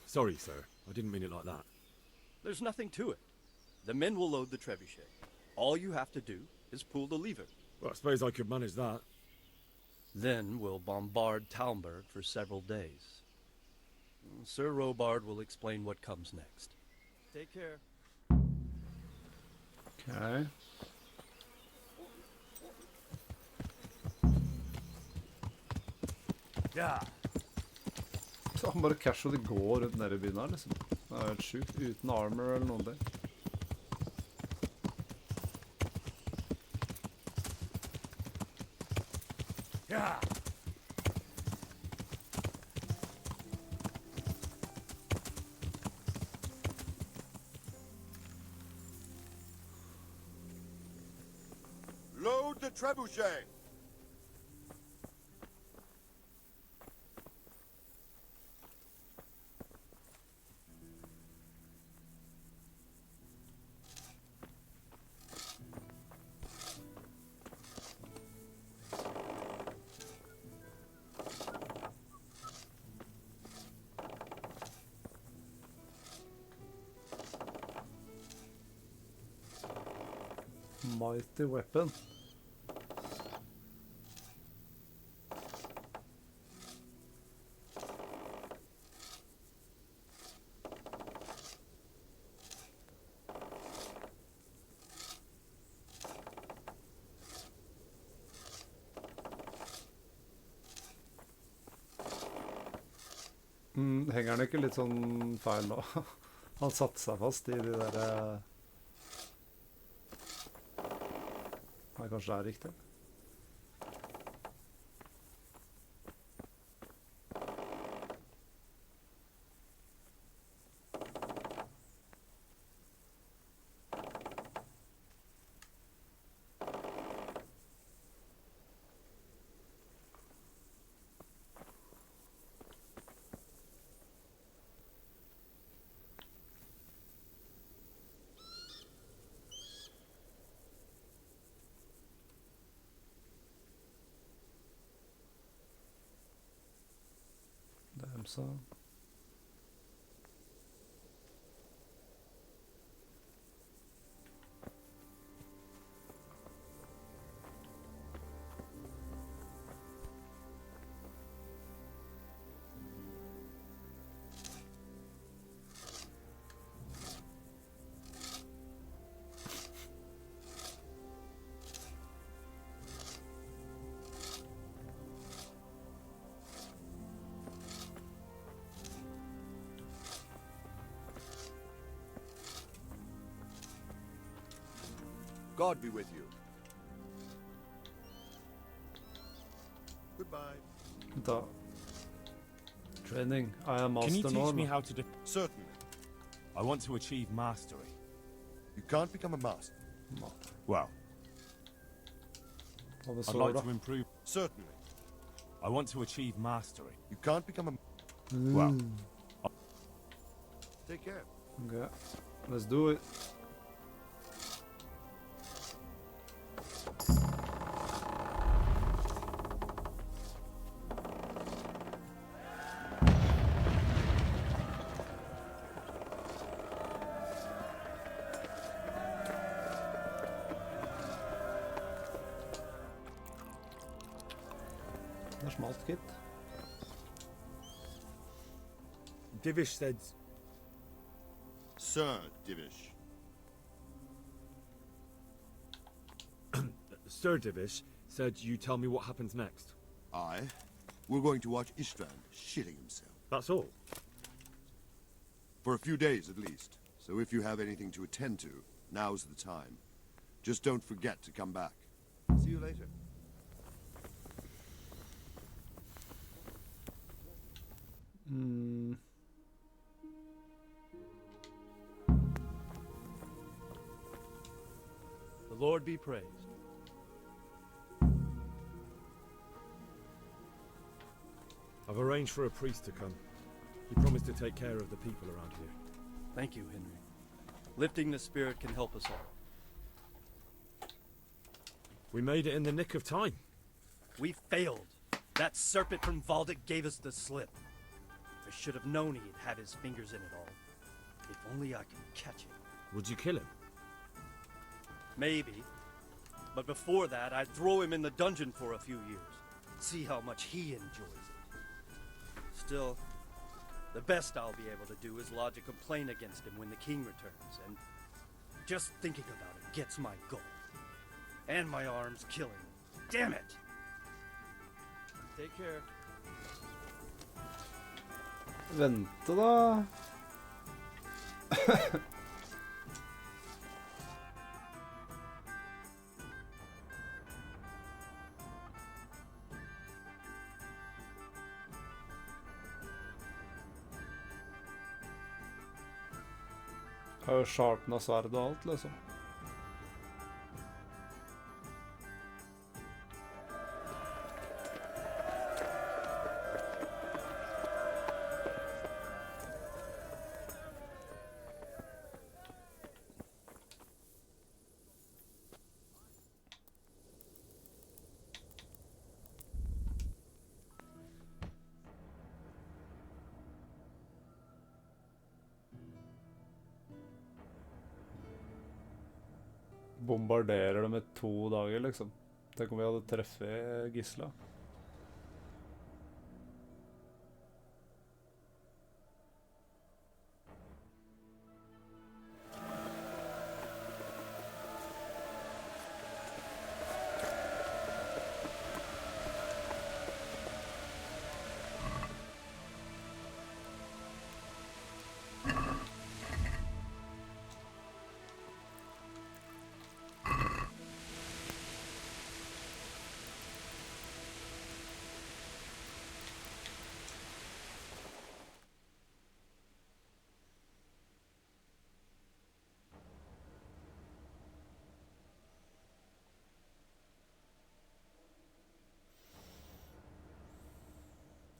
Sorry, sir. I didn't mean it like that. There's nothing to it. The men will load the trebuchet. All you have to do is pull the lever. Well, I suppose I could manage that. Then we'll bombard Talmberg for several days. Sir Robard will explain what comes next. Take care. Okay. Ja. Så han bare casually går rundt nede i byen her, liksom. Det er helt sjukt. Uten armor eller noen ting. Ja. Load the trebuchet! Mighty weapon. Henger han ikke litt sånn feil nå? Han satte seg fast i de der... Nei, kanskje det er riktig? Damn son. God be with you. Goodbye. Da. Training. I am master. Can you teach now, me no? how to do... Certainly. I want to achieve mastery. You can't become a master. Well, Of a I'd sword. like to improve... Certainly. I want to achieve mastery. You can't become a... Well, Take care. Okay. Let's do it. Det smalt, gitt. Divish said... Sir Divish. Sir Divish said you tell me what happens next. Aye. We're going to watch Istvan shitting himself. That's all? For a few days at least. So if you have anything to attend to, now's the time. Just don't forget to come back. See you later. Mm. The Lord be praised. I've arranged for a priest to come. He promised to take care of the people around here. Thank you, Henry. Lifting the spirit can help us all. We made it in the nick of time. We failed, That serpent from Valdic gave us the slip. I should have known he'd had his fingers in it all. If only I could catch him. Would you kill him? Maybe. But before that, I'd throw him in the dungeon for a few years. See how much he enjoys it. Still, the best I'll be able to do is lodge a complaint against him when the king returns, and just thinking about it gets my goal. And my arm's killing me. Damn it! Take care. Vente da. Har jo sharpna sverd og alt, liksom. Bombarderer dem i 2 dager, liksom. Tenk om vi hadde treffet Gisla.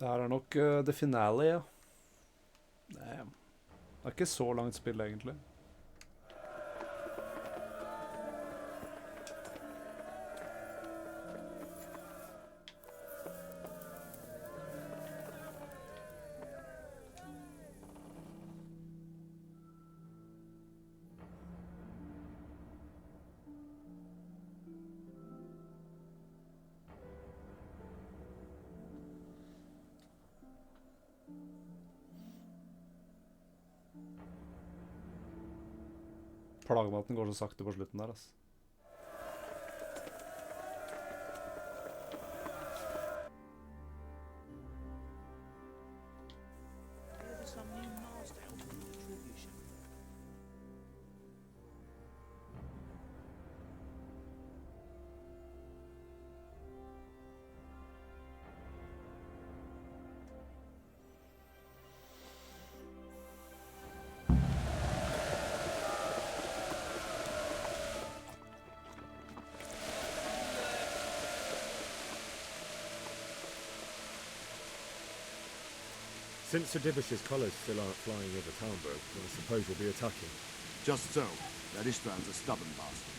Det her er nok the finale, ja. Det er ikke så langt spill, egentlig. Plagematen går så sakte på slutten der, altså. Since Sir Divish's colours still aren't flying over Talmberg, I suppose we'll be attacking. Just so. That Istvand's a stubborn bastard.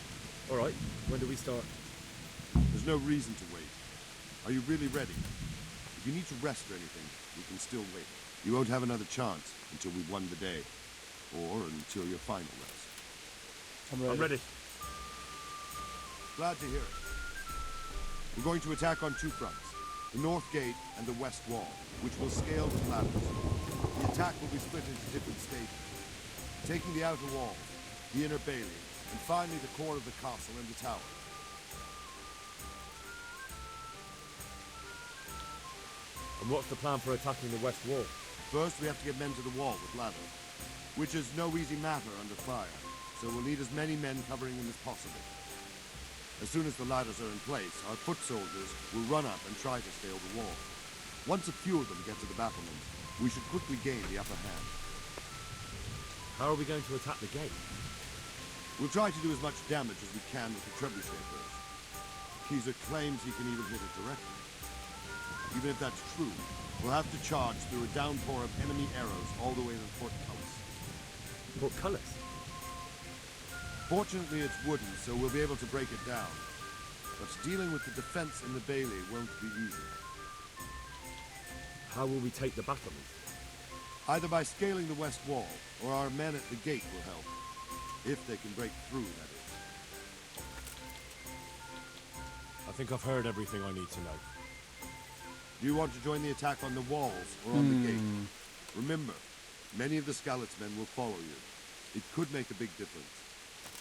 All right, when do we start? There's no reason to wait. Are you really ready? If you need to rest or anything, we can still wait. You won't have another chance until we've won the day. Or until your final rest. I'm ready. Glad to hear it. We're going to attack on 2 fronts. The north gate and the west wall, which will scale with ladders. The attack will be split into different stages. Taking the outer wall, the inner bailey, and finally the core of the castle and the tower. And what's the plan for attacking the west wall? First, we have to get men to the wall with ladders, which is no easy matter under fire, so we'll need as many men covering them as possible. As soon as the ladders are in place, our foot soldiers will run up and try to scale the wall. Once a few of them get to the battlements, we should quickly gain the upper hand. How are we going to attack the gate? We'll try to do as much damage as we can with the trebuchet first. Keezer claims he can even hit it directly. Even if that's true, we'll have to charge through a downpour of enemy arrows all the way to the portcullis. Portcullis? Fortunately, it's wooden, so we'll be able to break it down. But dealing with the defense in the bailey won't be easy. How will we take the battlement? Either by scaling the west wall, or our men at the gate will help. If they can break through, that is. I think I've heard everything I need to know. Do you want to join the attack on the walls or on the gate? Remember, many of the Skalitz men will follow you. It could make a big difference.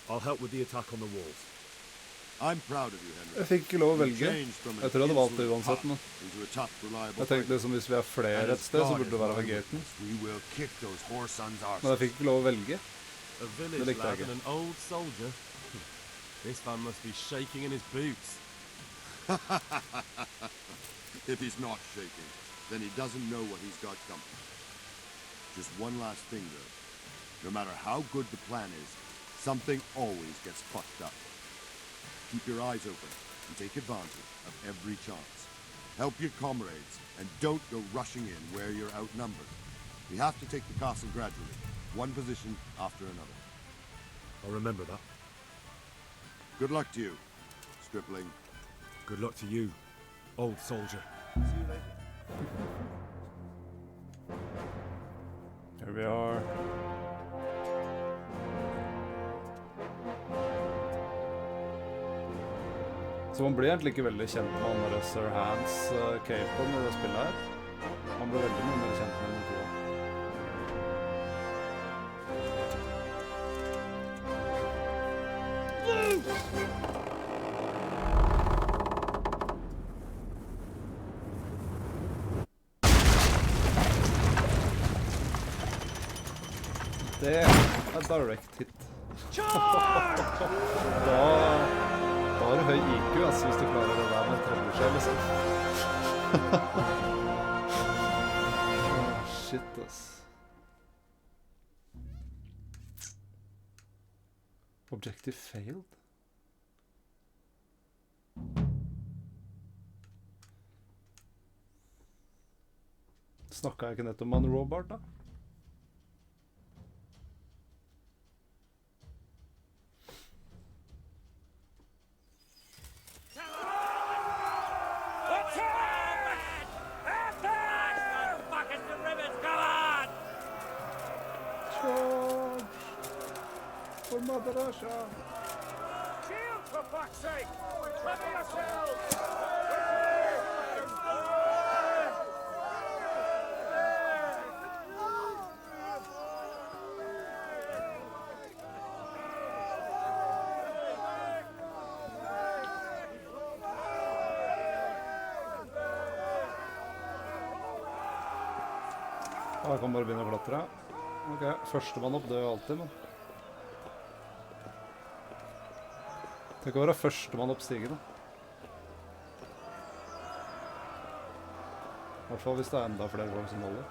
I'll help with the attack on the walls. I'm proud of you, Henry. Jeg fikk ikke lov å velge. Jeg tror jeg hadde valgt det uansett, men jeg tenkte liksom hvis vi er flere et sted, så burde det være ved gaten. Men jeg fikk ikke lov å velge. A village lad and an old soldier. This man must be shaking in his boots. If he's not shaking, then he doesn't know what he's got coming. Just one last thing, though. No matter how good the plan is, something always gets fucked up. Keep your eyes open and take advantage of every chance. Help your comrades and don't go rushing in where you're outnumbered. We have to take the castle gradually, one position after another. I'll remember that. Good luck to you, stripling. Good luck to you, old soldier. See you later. Here we are. Så man blir egentlig ikke veldig kjent med han der Sir Hans Capon i det spillet her. Man blir veldig mye mer kjent med den to. Det er direct hit. Da har du høy IQ, altså, hvis du klarer det der med en trebuskje, liksom. Shit, ass. Objective failed? Snakket jeg ikke nettopp om en Robart, da? Mother Russia! Shield, for fuck's sake! Cover yourselves! Jeg kan bare begynne å klatre. Ok, førstemann opp dør alltid, men... Det kan være førstemann opp stigen, da. I hvert fall hvis det er enda flere folk som holder.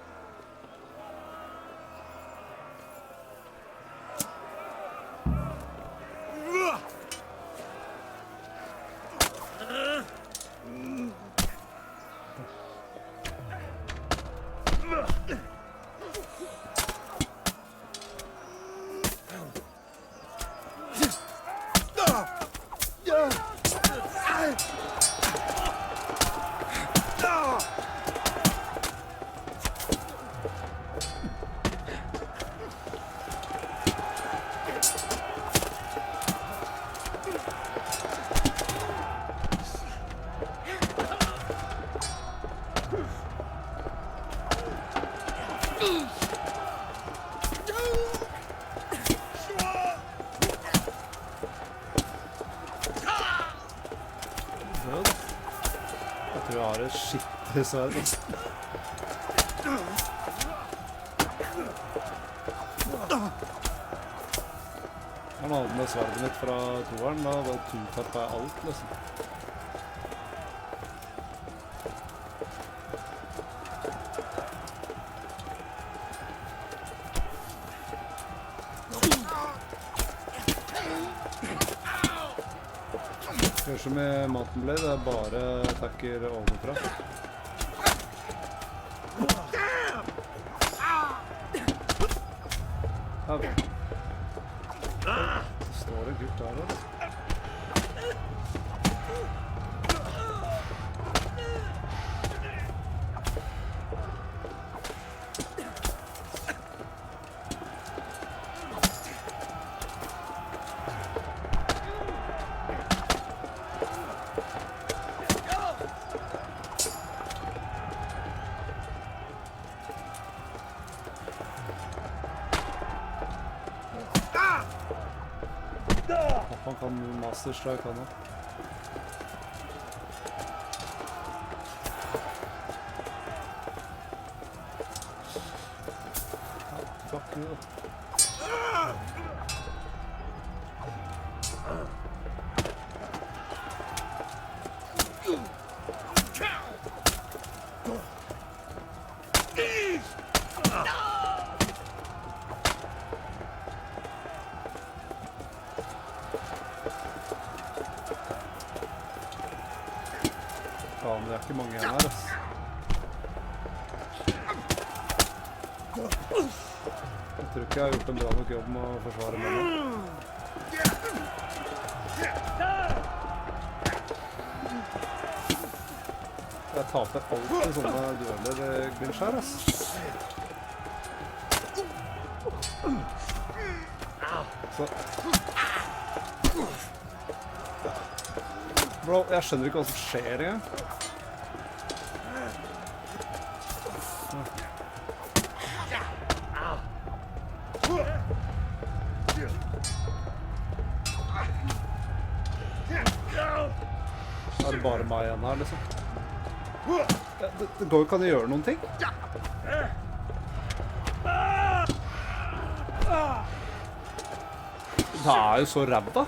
Sverd. Han hadde med sverdet mitt fra toeren, da var two-tappet alt, liksom. Gjør som i Mountain Blade, det er bare attacker ovenfra. Det står en gutt der, da. kan Masterstrike han også. Fuck you. Faen, det ikke mange igjen her, ass. Jeg tror ikke jeg har gjort en bra nok jobb med å forsvare meg nå. Jeg taper alltid sånne dueller glitch her, ass. Så. Bro, jeg skjønner ikke hva som skjer engang. Er det bare meg igjen her, liksom? Det går jo ikke an å gjøre noen ting. Det er jo så ræva.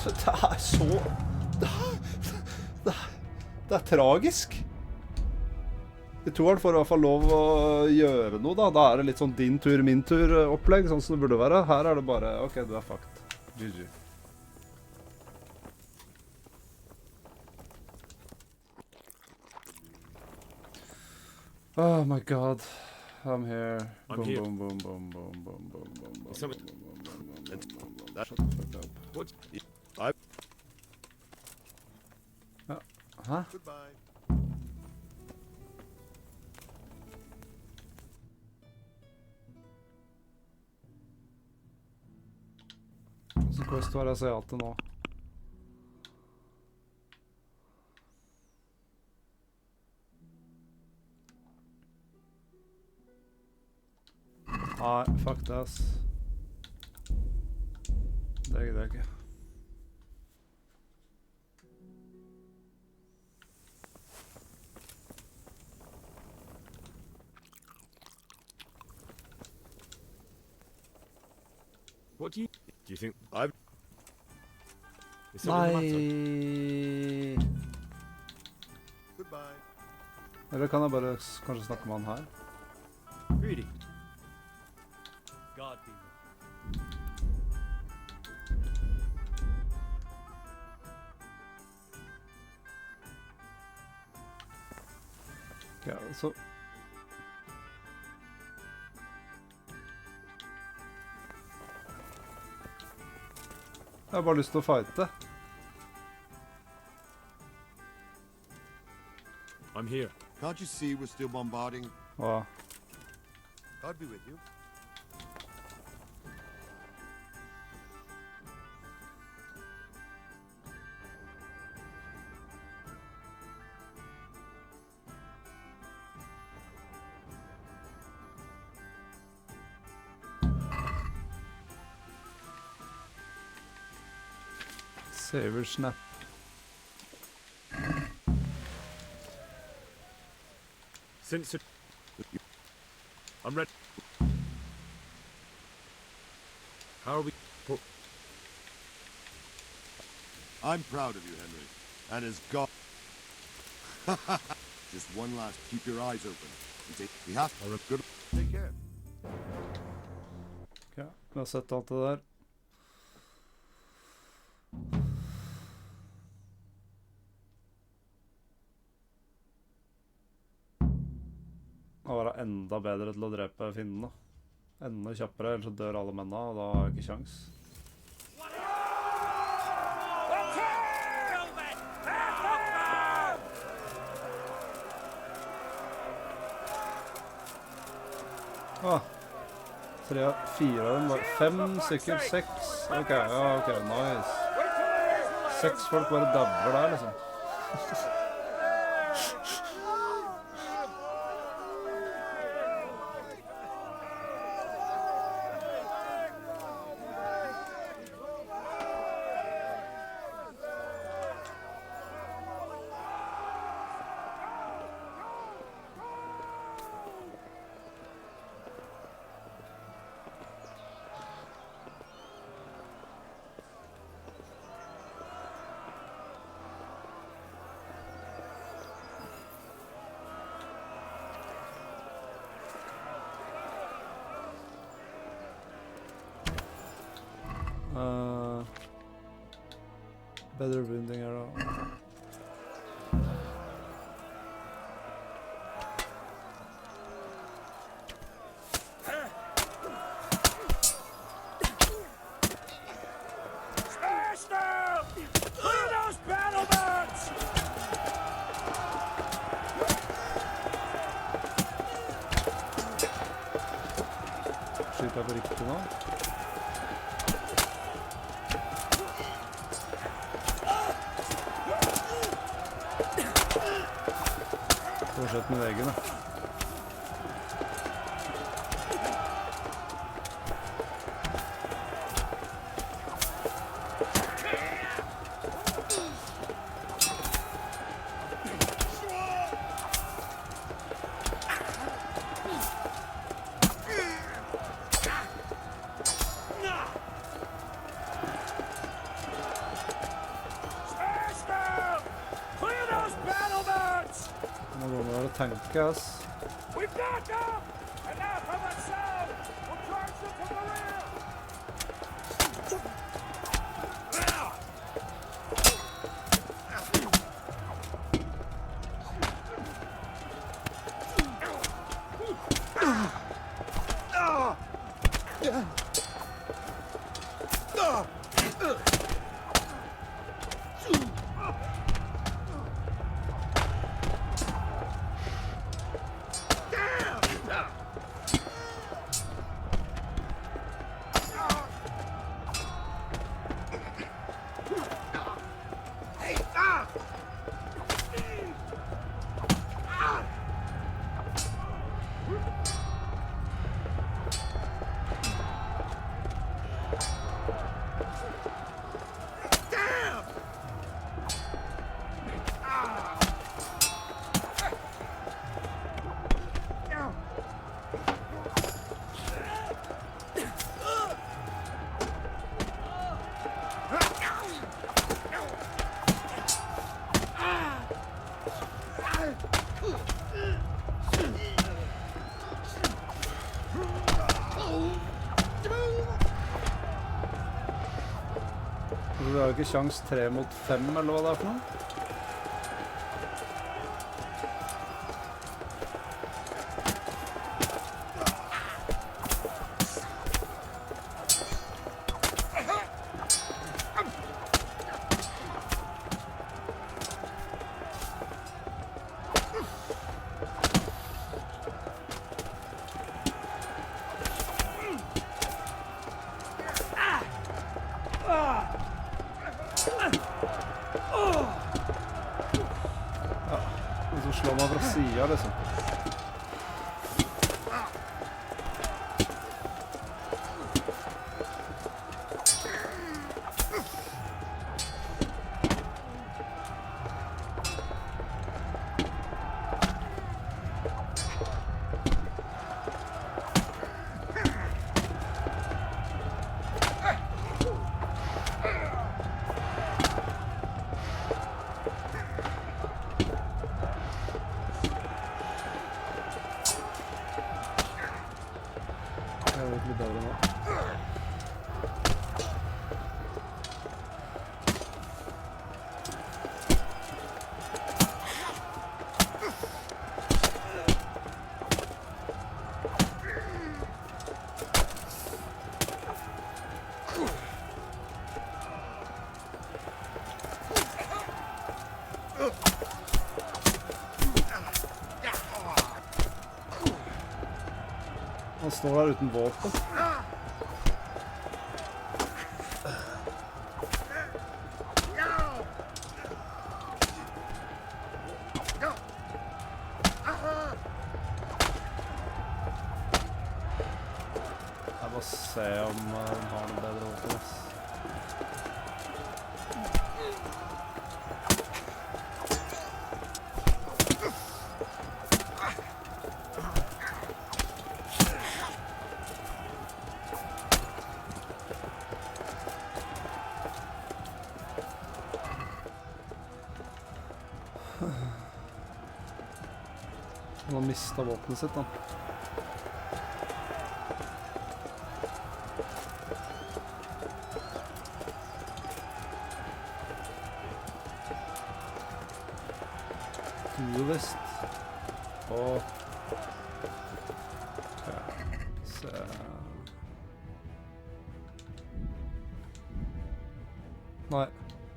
Så det er så... Det er tragisk. Jeg tror han får i hvert fall lov å gjøre noe, da. Da er det litt sånn din tur, min tur-opplegg, sånn som det burde være. Her er det bare, ok, du er fucked. GG. Oh my god. I'm here. I'm boom, here. boom, boom, boom, boom, boom, boom, boom, boom, boom, Some- boom, boom, boom, boom, That's- boom, boom, boom. that- Shut the fuck up. What? I... Ja. Hæ? Goodbye. Så quest var jeg sa ja til nå. Nei, fuck det, ass. Det gidder jeg ikke. What do you think I've... Is something the matter? Nei. Goodbye. Eller kan jeg bare kanskje snakke med han her? Greetings. God be with you. Ja, så... Jeg har bare lyst til å fighte. I'm here. Can't you see we're still bombarding? Hva? God be with you. Saver snap. Since it... I'm ready. How are we... I'm proud of you, Henry. And as God... Just one last, keep your eyes open. We have to have good... Take care. Ok, vi har sett alt det der. Å være enda bedre til å drepe fiendene. Enda kjappere, ellers så dør alle mennene, og da har jeg ikke sjans. Ah, 3, 4 av dem, 5, sikkert 6. Ok, ja, ok, nice. 6 folk bare dabber der, liksom. Bedre wounding her da. Smash them! Clear those battlements! Skyter på riktig nå. Fortsett med veggen da. Smash them! Clear those battlements! Nå går det å tenke, ass. We've got them! And now from the south, we'll charge them from the rear! Vi har jo ikke sjans 3 mot 5, eller hva det er for noe. Og så slår man fra siden, liksom. Det er litt bedre nå. Han står der uten våpen. Jeg må se om de har noe bedre våpen, ass. Han har mistet våpenet sitt, da. to-do-list. Og... Se... Nei,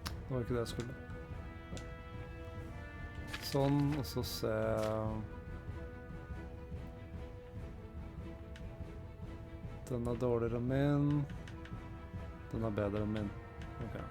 det var ikke det jeg skulle. Sånn, og så se... Den er dårligere enn min. Den er bedre enn min. Ok.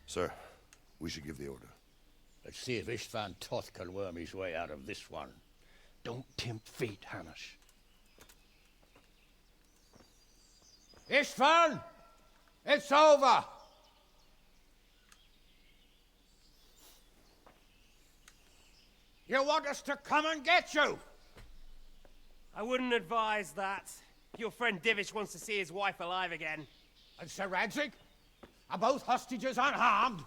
Sir, we should give the order. Let's see if Istvan Toth can worm his way out of this one. Don't tempt fate, Hanish. Istvan! It's over! You want us to come and get you? I wouldn't advise that. Your friend Divish wants to see his wife alive again. And Sir Radzig? Are both hostages unharmed?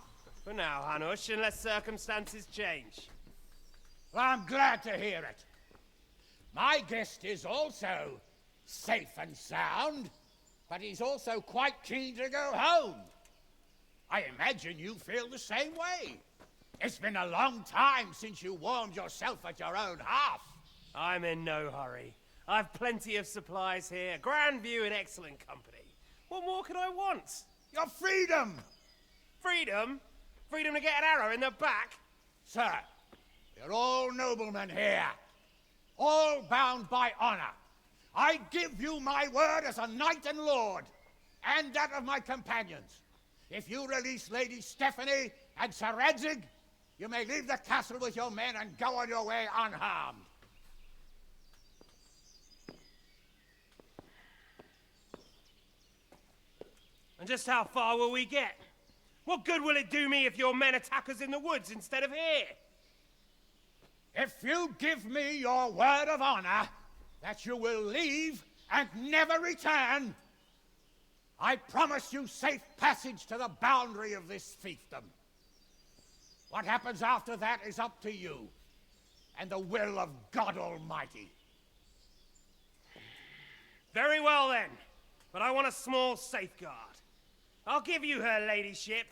For now, Hanush, unless circumstances change. Well, I'm glad to hear it. My guest is also safe and sound, but he's also quite keen to go home. I imagine you feel the same way. It's been a long time since you warmed yourself at your own hearth. I'm in no hurry. I've plenty of supplies here, grand view and excellent company. What more could I want? Your freedom! Freedom? Freedom to get an arrow in the back? Sir, you're all noblemen here. All bound by honor. I give you my word as a knight and lord, and that of my companions. If you release Lady Stephanie and Sir Radzig, you may leave the castle with your men and go on your way unharmed. And just how far will we get? What good will it do me if your men attack us in the woods instead of here? If you give me your word of honor that you will leave and never return, I promise you safe passage to the boundary of this fiefdom. What happens after that is up to you and the will of God Almighty. Very well then, but I want a small safeguard. I'll give you her ladyship.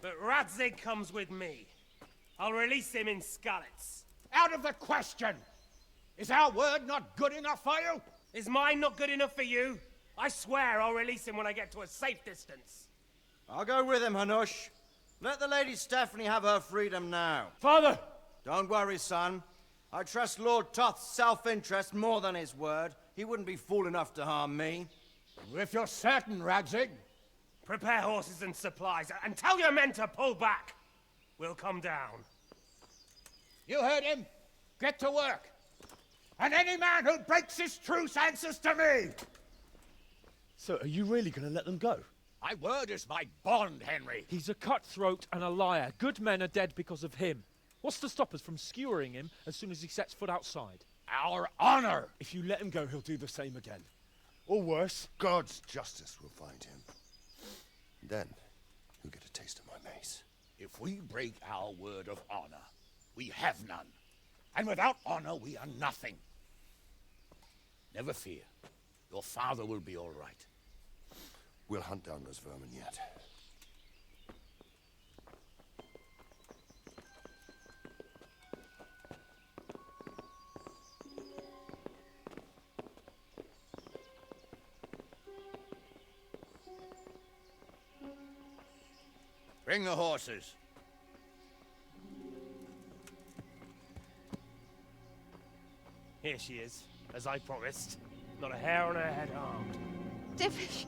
But Radzig comes with me. I'll release him in Skalitz. Out of the question! Is our word not good enough for you? Is mine not good enough for you? I swear I'll release him when I get to a safe distance. I'll go with him, Hanush. Let the Lady Stephanie have her freedom now. Father! Don't worry, son. I trust Lord Toth's self-interest more than his word. He wouldn't be fool enough to harm me. If you're certain, Radzig. Prepare horses and supplies, and tell your men to pull back. We'll come down. You heard him. Get to work. And any man who breaks this truce answers to me. So, are you really going to let them go? My word is my bond, Henry. He's a cutthroat and a liar. Good men are dead because of him. What's to stop us from skewering him as soon as he sets foot outside? Our honor! If you let him go, he'll do the same again. Or worse. God's justice will find him. Then, you'll get a taste of my mace. If we break our word of honor, we have none. And without honor, we are nothing. Never fear. Your father will be all right. We'll hunt down those vermin yet. Bring the horses. Here she is, as I promised. Not a hair on her head harmed. Divish,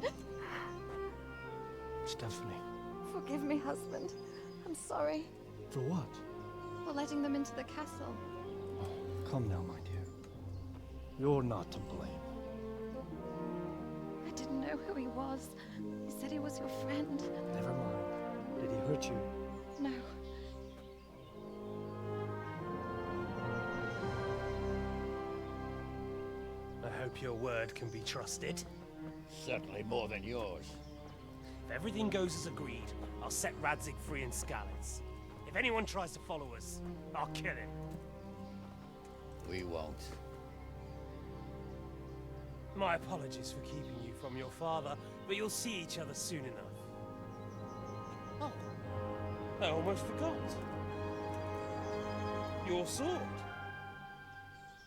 Stephanie. forgive me, husband. I'm sorry For what? for letting them into the castle. Come now, my dear. You're not to blame. I didn't know who he was. He said he was your friend. Never mind. Did he hurt you? No. I hope your word can be trusted. Certainly more than yours. If everything goes as agreed, I'll set Radzig free in Skalitz. If anyone tries to follow us, I'll kill him. We won't. My apologies for keeping you from your father, but you'll see each other soon enough. Oh, I almost forgot. Your sword.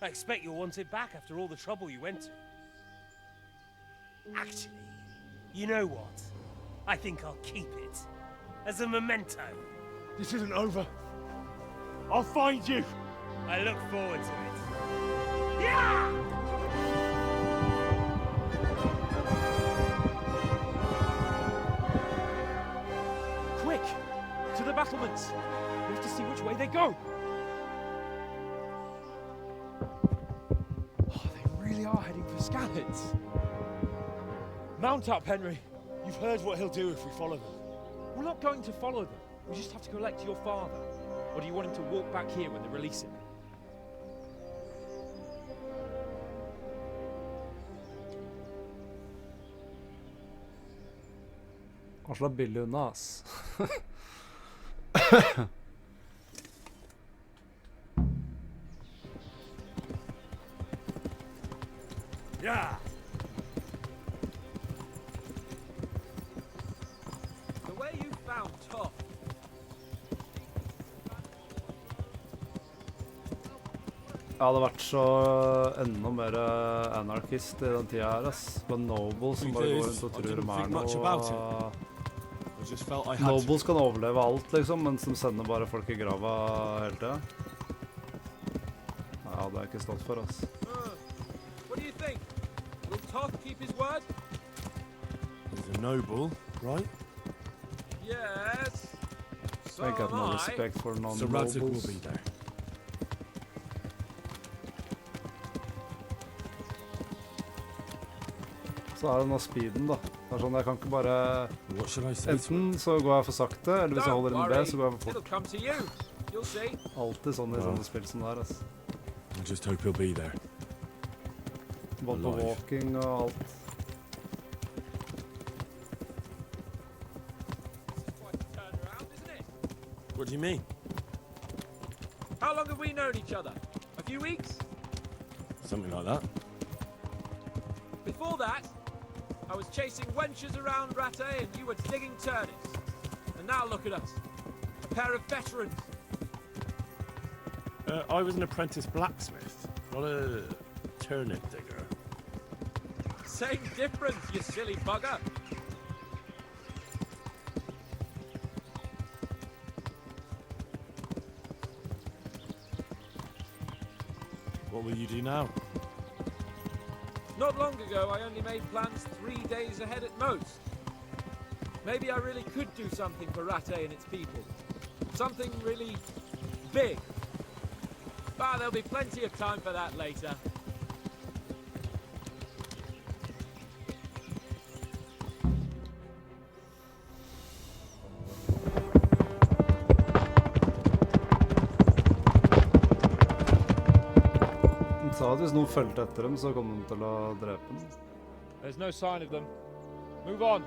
I expect you'll want it back after all the trouble you went to. Actually, you know what? I think I'll keep it. As a memento. This isn't over. I'll find you. I look forward to it. Yeah! Quick! To the battlements! We have to see which way they go! Oh, they really are heading for Skalitz. Mount up, Henry. You've heard what he'll do if we follow them. We're not going to follow them. We just have to collect your father. Or do you want him to walk back here when they release him? Han slår billig unna, ass. Yeah! The way you found Toff. Jeg hadde vært så enda mer anarkist i den tida her, ass. Bare nobles som bare går rundt og tror de er noe. Nobles kan overleve alt, liksom, mens de sender bare folk i grava hele tida. Nei, det hadde jeg ikke stått for, ass. What do you think? Will Toth keep his word? He's a noble, right? Yes. So I got no am I. respect for So non-nobles. Radzig will be there. Så er det nå speeden, da. Det er sånn, jeg kan ikke bare... What should I say? Enten så går jeg for sakte, eller hvis jeg holder inn B, så går jeg for It'll fort. come to you. You'll see. Alltid sånn i sånne spill som det er, ass. I just hope he'll be there. Både på Alive. walking og alt. What do you mean? How long have we known each other? A few weeks? Something like that. Before that, I was chasing wenches around Rattay and you were digging turnips. And now look at us. A pair of veterans. I was an apprentice blacksmith, not a turnip digger. Same difference, you silly bugger. What will you do now? Not long ago, I only made plans 3 days ahead at most. Maybe I really could do something for Rattay and its people. Something really big. But there'll be plenty of time for that later. Han sa at hvis noen følte etter dem, så kom de til å drepe dem. There's no sign of them. Move on.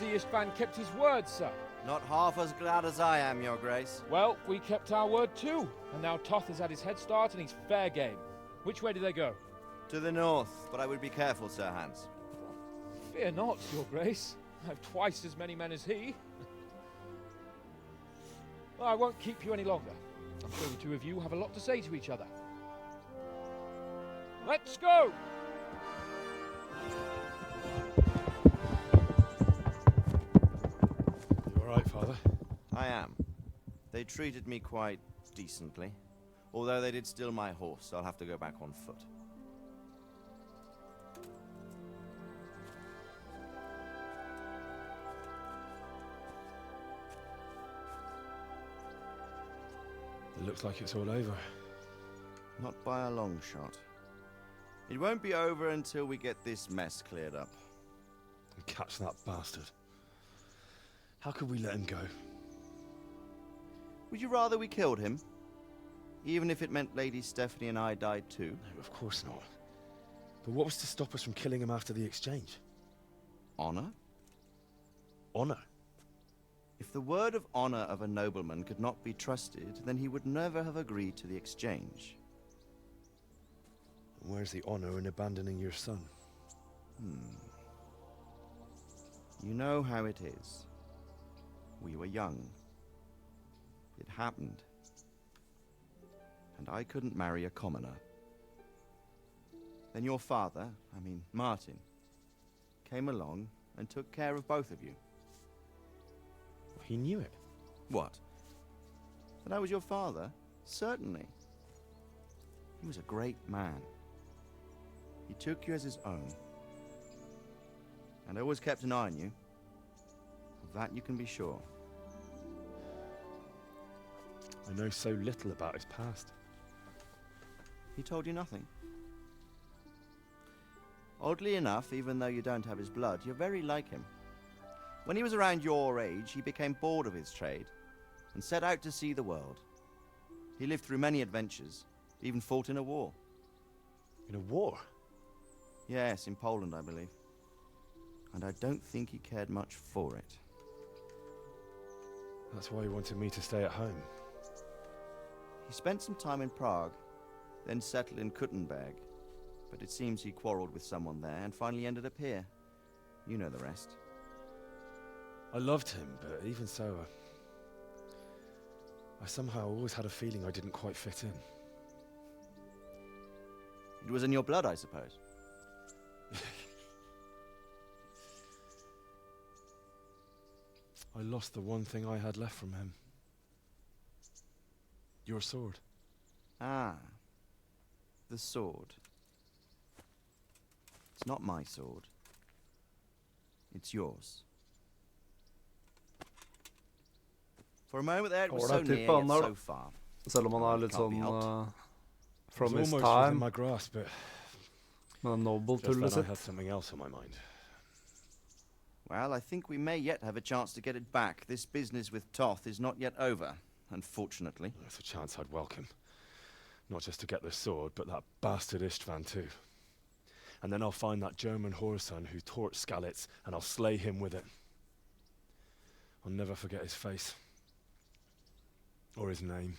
see Istvan kept his word, sir. Not half as glad as I am, Your Grace. Well, we kept our word too. And now Toth has had his head start and he's fair game. Which way do they go? To the north, but I would be careful, Sir Hans. Fear not, Your Grace. I have twice as many men as he. Well, I won't keep you any longer. I'm sure the two of you have a lot to say to each other. Let's go! You alright, Father? I am. They treated me quite decently. Although they did steal my horse, so I'll have to go back on foot. It looks like it's all over. Not by a long shot. It won't be over until we get this mess cleared up. And catch that bastard. How could we let him go? Would you rather we killed him? Even if it meant Lady Stephanie and I died too? No, of course not. But what was to stop us from killing him after the exchange? Honor? Honor? If the word of honor of a nobleman could not be trusted, then he would never have agreed to the exchange. And where's the honor in abandoning your son? You know how it is. We were young. It happened. And I couldn't marry a commoner. Then your father, Martin, came along and took care of both of you. He knew it. What? That I was your father? Certainly. He was a great man. He took you as his own. And always kept an eye on you. Of that you can be sure. I know so little about his past. He told you nothing? Oddly enough, even though you don't have his blood, you're very like him. When he was around your age, he became bored of his trade and set out to see the world. He lived through many adventures, even fought in a war. In a war? Yes, in Poland, I believe. And I don't think he cared much for it. That's why he wanted me to stay at home. He spent some time in Prague, then settled in Kuttenberg. But it seems he quarreled with someone there and finally ended up here. You know the rest. I loved him, but even so, I somehow always had a feeling I didn't quite fit in. It was in your blood, I suppose. I lost the one thing I had left from him. Your sword. Ah. The sword. It's not my sword. It's yours. For a moment there, it was so near, yet so far. Selv om han litt sånn from his almost time. within my grasp, but Med den Noble-tullet just then I sitt. had something else on my mind. Well, I think we may yet have a chance to get it back. This business with Toth is not yet over, unfortunately. That's a chance I'd welcome. Not just to get the sword, but that bastard Istvan too. And then I'll find that German whoreson who torched Skalitz, and I'll slay him with it. I'll never forget his face. Or his name.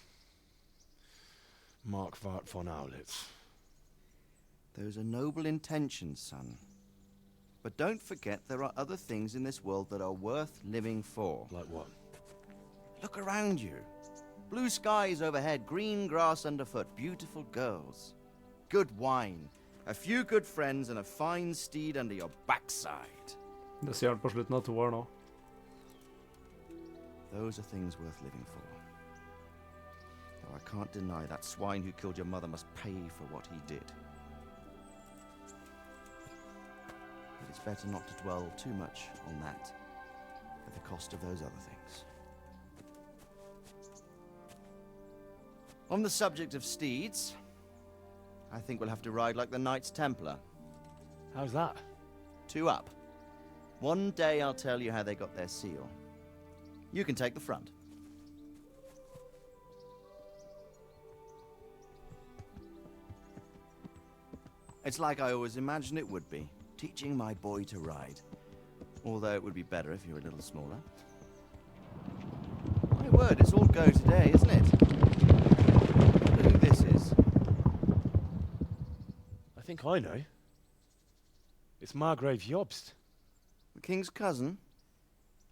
Mark Vart von Aulitz. Those are noble intentions, son. But don't forget there are other things in this world that are worth living for. Like what? Look around you. Blue skies overhead, green grass underfoot, beautiful girls. Good wine, a few good friends, and a fine steed under your backside. Det sier han på slutten av toeren nå. Those are things worth living for. Though I can't deny that swine who killed your mother must pay for what he did. But it's better not to dwell too much on that at the cost of those other things. On the subject of steeds, I think we'll have to ride like the Knights Templar. How's that? 2 up. One day I'll tell you how they got their seal. You can take the front. It's like I always imagined it would be, teaching my boy to ride. Although it would be better if you were a little smaller. My word, it's all go today, isn't it? I wonder who this is. I think I know. It's Margrave Jobst. The king's cousin?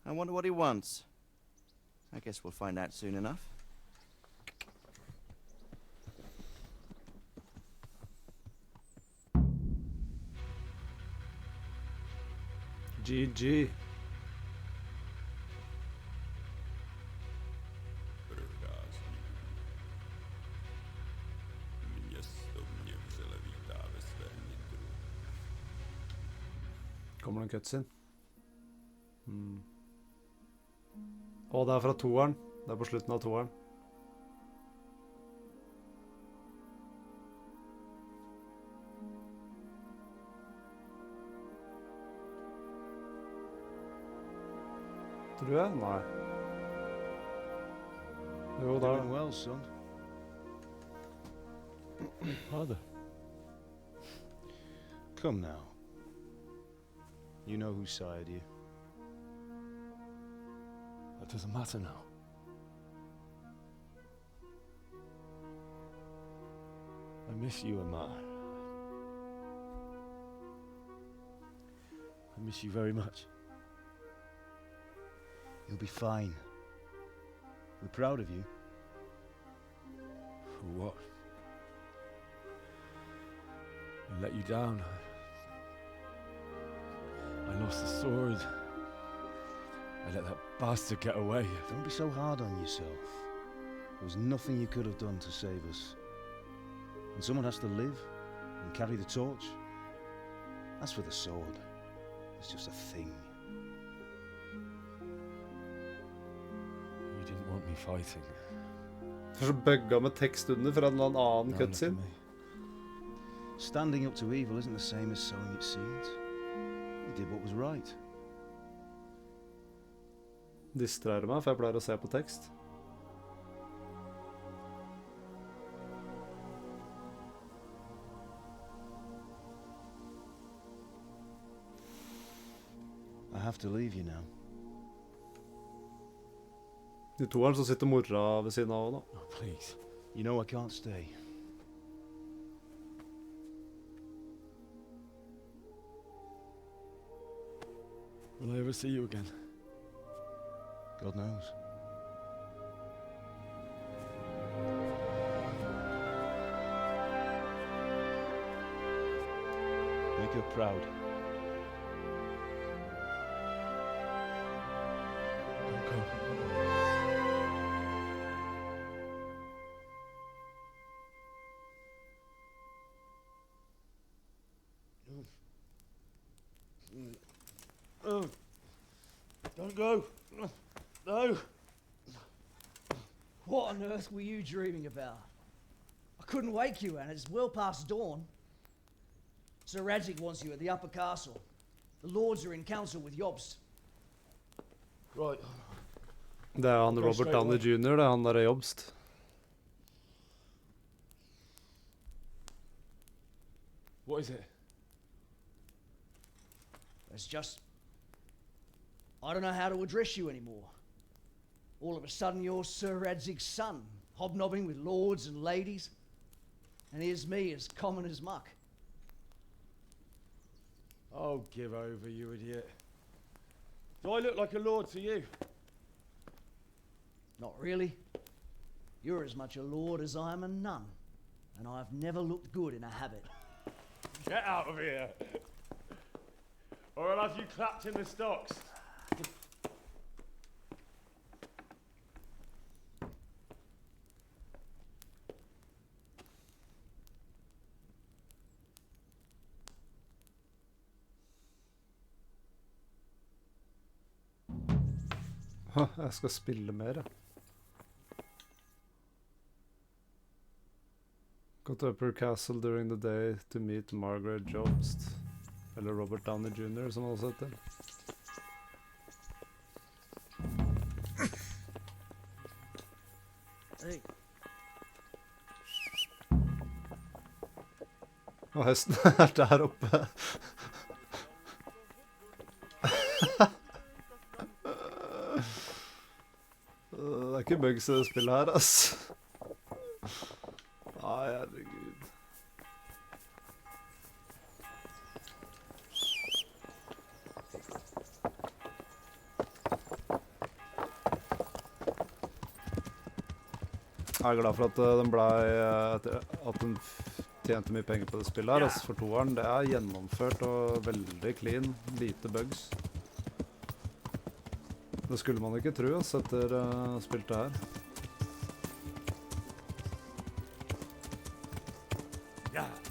I wonder what he wants. I guess we'll find out soon enough. GG. Kommer det en cutscene? Og det er fra toeren. Det er på slutten av toeren. Tror jeg? Nei. Jo, da. Doing well, son. Father. Come now. You know who sired you. That doesn't matter now. I miss you, Amar. I miss you very much. You'll be fine. We're proud of you. For what? I let you down. I lost the sword. I let that bastard get away. Don't be so hard on yourself. There was nothing you could have done to save us. And someone has to live and carry the torch. As for the sword, it's just a thing. You didn't want me fighting. Så bugga med tekst under fra en eller annen cutscene. Standing up to evil isn't the same as sowing its seeds. You did what was right. Distraherer meg, for jeg pleier å se på tekst. I have to leave you now. I toeren så sitter mora ved siden av henne. Oh, please. You know I can't stay. Will I ever see you again? God knows. Make her proud. Don't go. Don't go. No. What on earth were you dreaming about? I couldn't wake you, and it's well past dawn. Sir Radzik wants you at the upper castle. The lords are in council with Jobst. Right. Det er han Robert Downey Jr., det er han der Jobst. What is it? It's just... I don't know how to address you anymore. All of a sudden you're Sir Radzig's son, hobnobbing with lords and ladies. And here's me, as common as muck. Oh, give over, you idiot. Do I look like a lord to you? Not really. You're as much a lord as I am a nun. And I've never looked good in a habit. Get out of here! Or I'll have you clapped in the stocks. Jeg skal spille mer, ja. Go to Upper Castle during the day to meet Margaret Jobst. Eller Robert Downey Jr., som han også heter. Hey. Og hesten er der oppe. mye bugs i det spillet her, ass. Ai, herregud. Jeg glad for at den tjente mye penger på det spillet her, altså, for toeren. Det gjennomført og veldig clean, lite bugs. Det skulle man ikke tro, altså, etter spilt det her.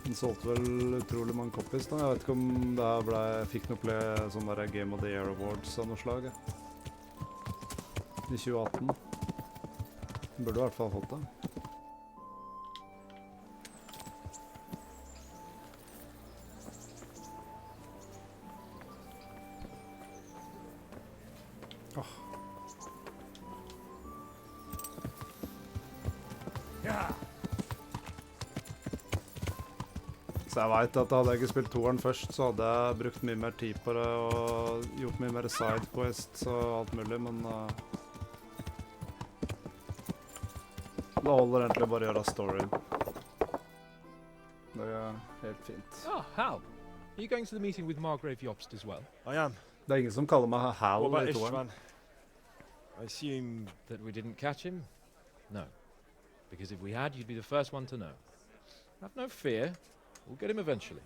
Den solgte vel utrolig mange copies da. Jeg vet ikke om det her fikk noe sånn der Game of the Year Awards av noe slag. I 2018. Burde i hvert fall fått det. Så jeg vet at hadde jeg ikke spilt toeren først, så hadde jeg brukt mye mer tid på det og gjort mye mer sidequests og alt mulig, men det holder egentlig bare å gjøre storyen. Det helt fint. Oh, Hal. Are you going to the meeting with Margrave Jobst as well? I am. Det ingen som kaller meg Hal What about i toeren. I assume that we didn't catch him? No. Because if we had, you'd be the first one to know. Have no fear. We'll get him eventually.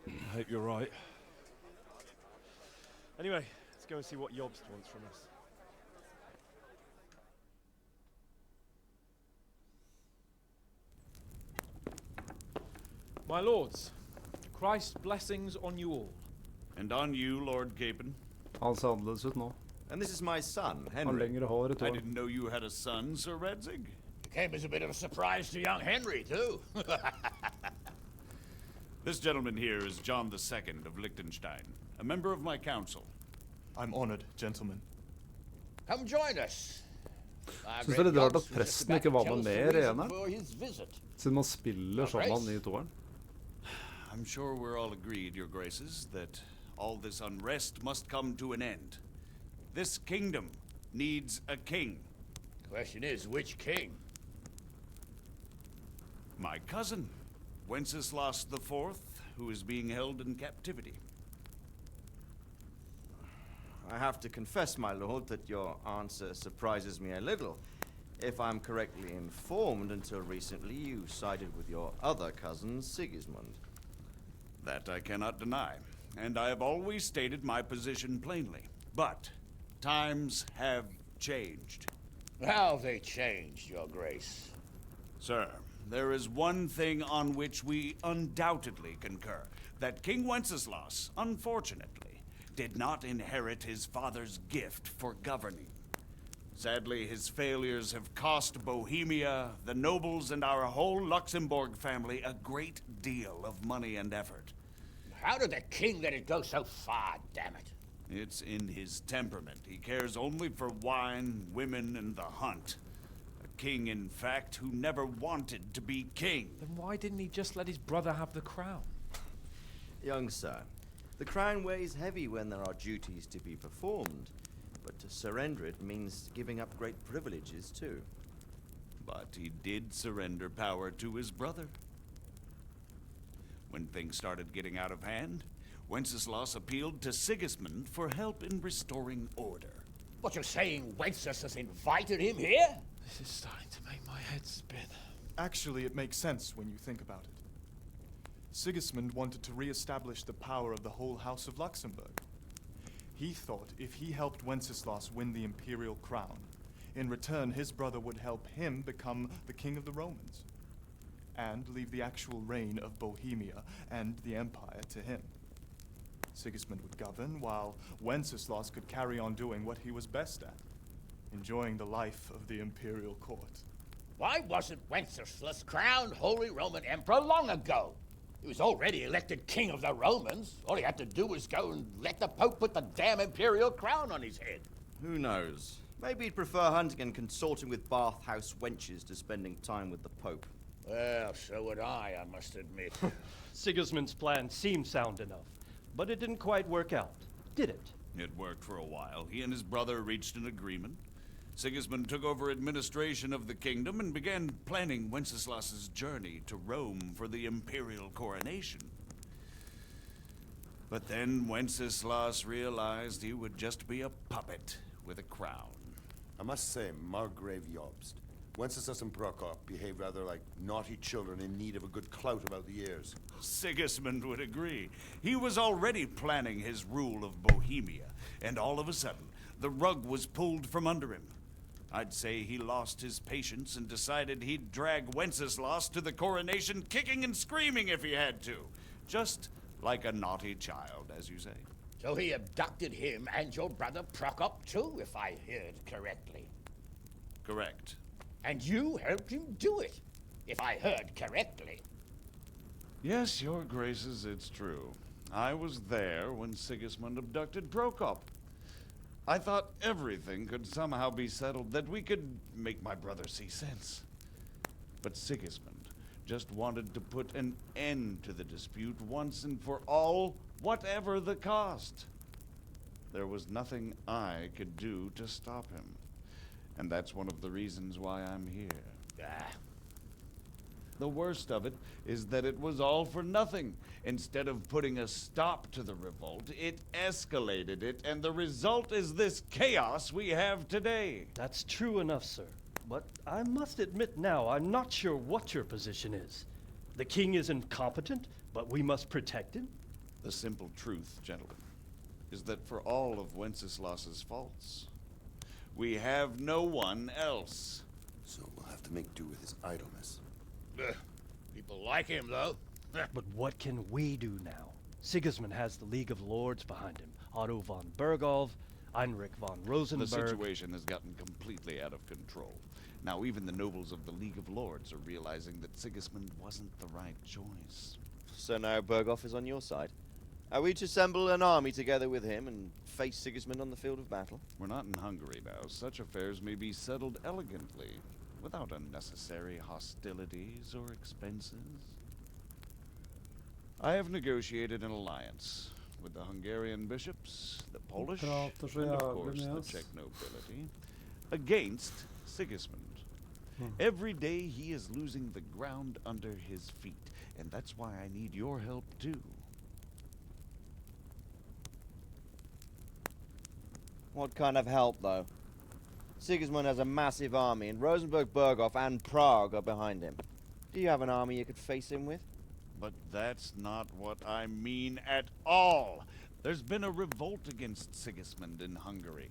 I hope you're right. Anyway, let's go and see what Jobst wants from us. My lords, Christ's blessings on you all. And on you, Lord Gapen. Han ser annerledes ut nå. And this is my son, Han Henry. lengre hår i I toeren. didn't know you had a son, Sir Radzig. It came as a bit of a surprise to young Henry, too. This gentleman here is John II of Liechtenstein, a member of my council. I'm honored, gentlemen. Come join us. Synes det er litt rart at presten ikke var med mer i eneren, siden man spiller som han i toeren. I'm sure we're all agreed, your graces, that all this unrest must come to an end. This kingdom needs a king. Question is, which king? My cousin, Wenceslas IV, who is being held in captivity. I have to confess, my lord, that your answer surprises me a little. If I'm correctly informed, until recently you sided with your other cousin, Sigismund. That I cannot deny, and I have always stated my position plainly. But times have changed. How have they changed, your grace? Sir, there is one thing on which we undoubtedly concur. That King Wenceslas, unfortunately, did not inherit his father's gift for governing. Sadly, his failures have cost Bohemia, the nobles, and our whole Luxembourg family a great deal of money and effort. How did the king let it go so far, damn it? It's in his temperament. He cares only for wine, women, and the hunt. A king, in fact, who never wanted to be king. Then why didn't he just let his brother have the crown? Young sir, the crown weighs heavy when there are duties to be performed, but to surrender it means giving up great privileges too. But he did surrender power to his brother. When things started getting out of hand, Wenceslas appealed to Sigismund for help in restoring order. What, you're saying Wenceslas invited him here? This is starting to make my head spin. Actually, it makes sense when you think about it. Sigismund wanted to re-establish the power of the whole House of Luxembourg. He thought if he helped Wenceslas win the imperial crown, in return his brother would help him become the king of the Romans, and leave the actual reign of Bohemia and the empire to him. Sigismund would govern, while Wenceslas could carry on doing what he was best at, enjoying the life of the imperial court. Why wasn't Wenceslas crowned Holy Roman Emperor long ago? He was already elected king of the Romans. All he had to do was go and let the Pope put the damn imperial crown on his head. Who knows? Maybe he'd prefer hunting and consorting with bathhouse wenches to spending time with the Pope. Well, so would I must admit. Sigismund's plan seemed sound enough, but it didn't quite work out, did it? It worked for a while. He and his brother reached an agreement. Sigismund took over administration of the kingdom and began planning Wenceslas's journey to Rome for the imperial coronation. But then Wenceslas realized he would just be a puppet with a crown. I must say, Margrave Jobst, Wenceslas and Prokop behave rather like naughty children in need of a good clout about the ears. Sigismund would agree. He was already planning his rule of Bohemia, and all of a sudden, the rug was pulled from under him. I'd say he lost his patience and decided he'd drag Wenceslas to the coronation kicking and screaming if he had to. Just like a naughty child, as you say. So he abducted him and your brother Prokop too, if I heard correctly. Correct. And you helped him do it, if I heard correctly. Yes, your graces, it's true. I was there when Sigismund abducted Prokop. I thought everything could somehow be settled, that we could make my brother see sense. But Sigismund just wanted to put an end to the dispute once and for all, whatever the cost. There was nothing I could do to stop him. And that's one of the reasons why I'm here. The worst of it is that it was all for nothing. Instead of putting a stop to the revolt, it escalated it, and the result is this chaos we have today. That's true enough, sir. But I must admit now, I'm not sure what your position is. The king is incompetent, but we must protect him? The simple truth, gentlemen, is that for all of Wenceslas's faults, we have no one else. So we'll have to make do with his idleness. People like him, though. But what can we do now? Sigismund has the League of Lords behind him. Otto von Bergholf, Heinrich von Rosenberg. The situation has gotten completely out of control. Now even the nobles of the League of Lords are realizing that Sigismund wasn't the right choice. So now Berghof is on your side. Are we to assemble an army together with him and face Sigismund on the field of battle? We're not in Hungary now. Such affairs may be settled elegantly, without unnecessary hostilities or expenses. I have negotiated an alliance with the Hungarian bishops, the Polish, and of course the Czech nobility, against Sigismund. Every day he is losing the ground under his feet, and that's why I need your help too. What kind of help, though? Sigismund has a massive army, and Rosenberg, Berghof, and Prague are behind him. Do you have an army you could face him with? But that's not what I mean at all. There's been a revolt against Sigismund in Hungary,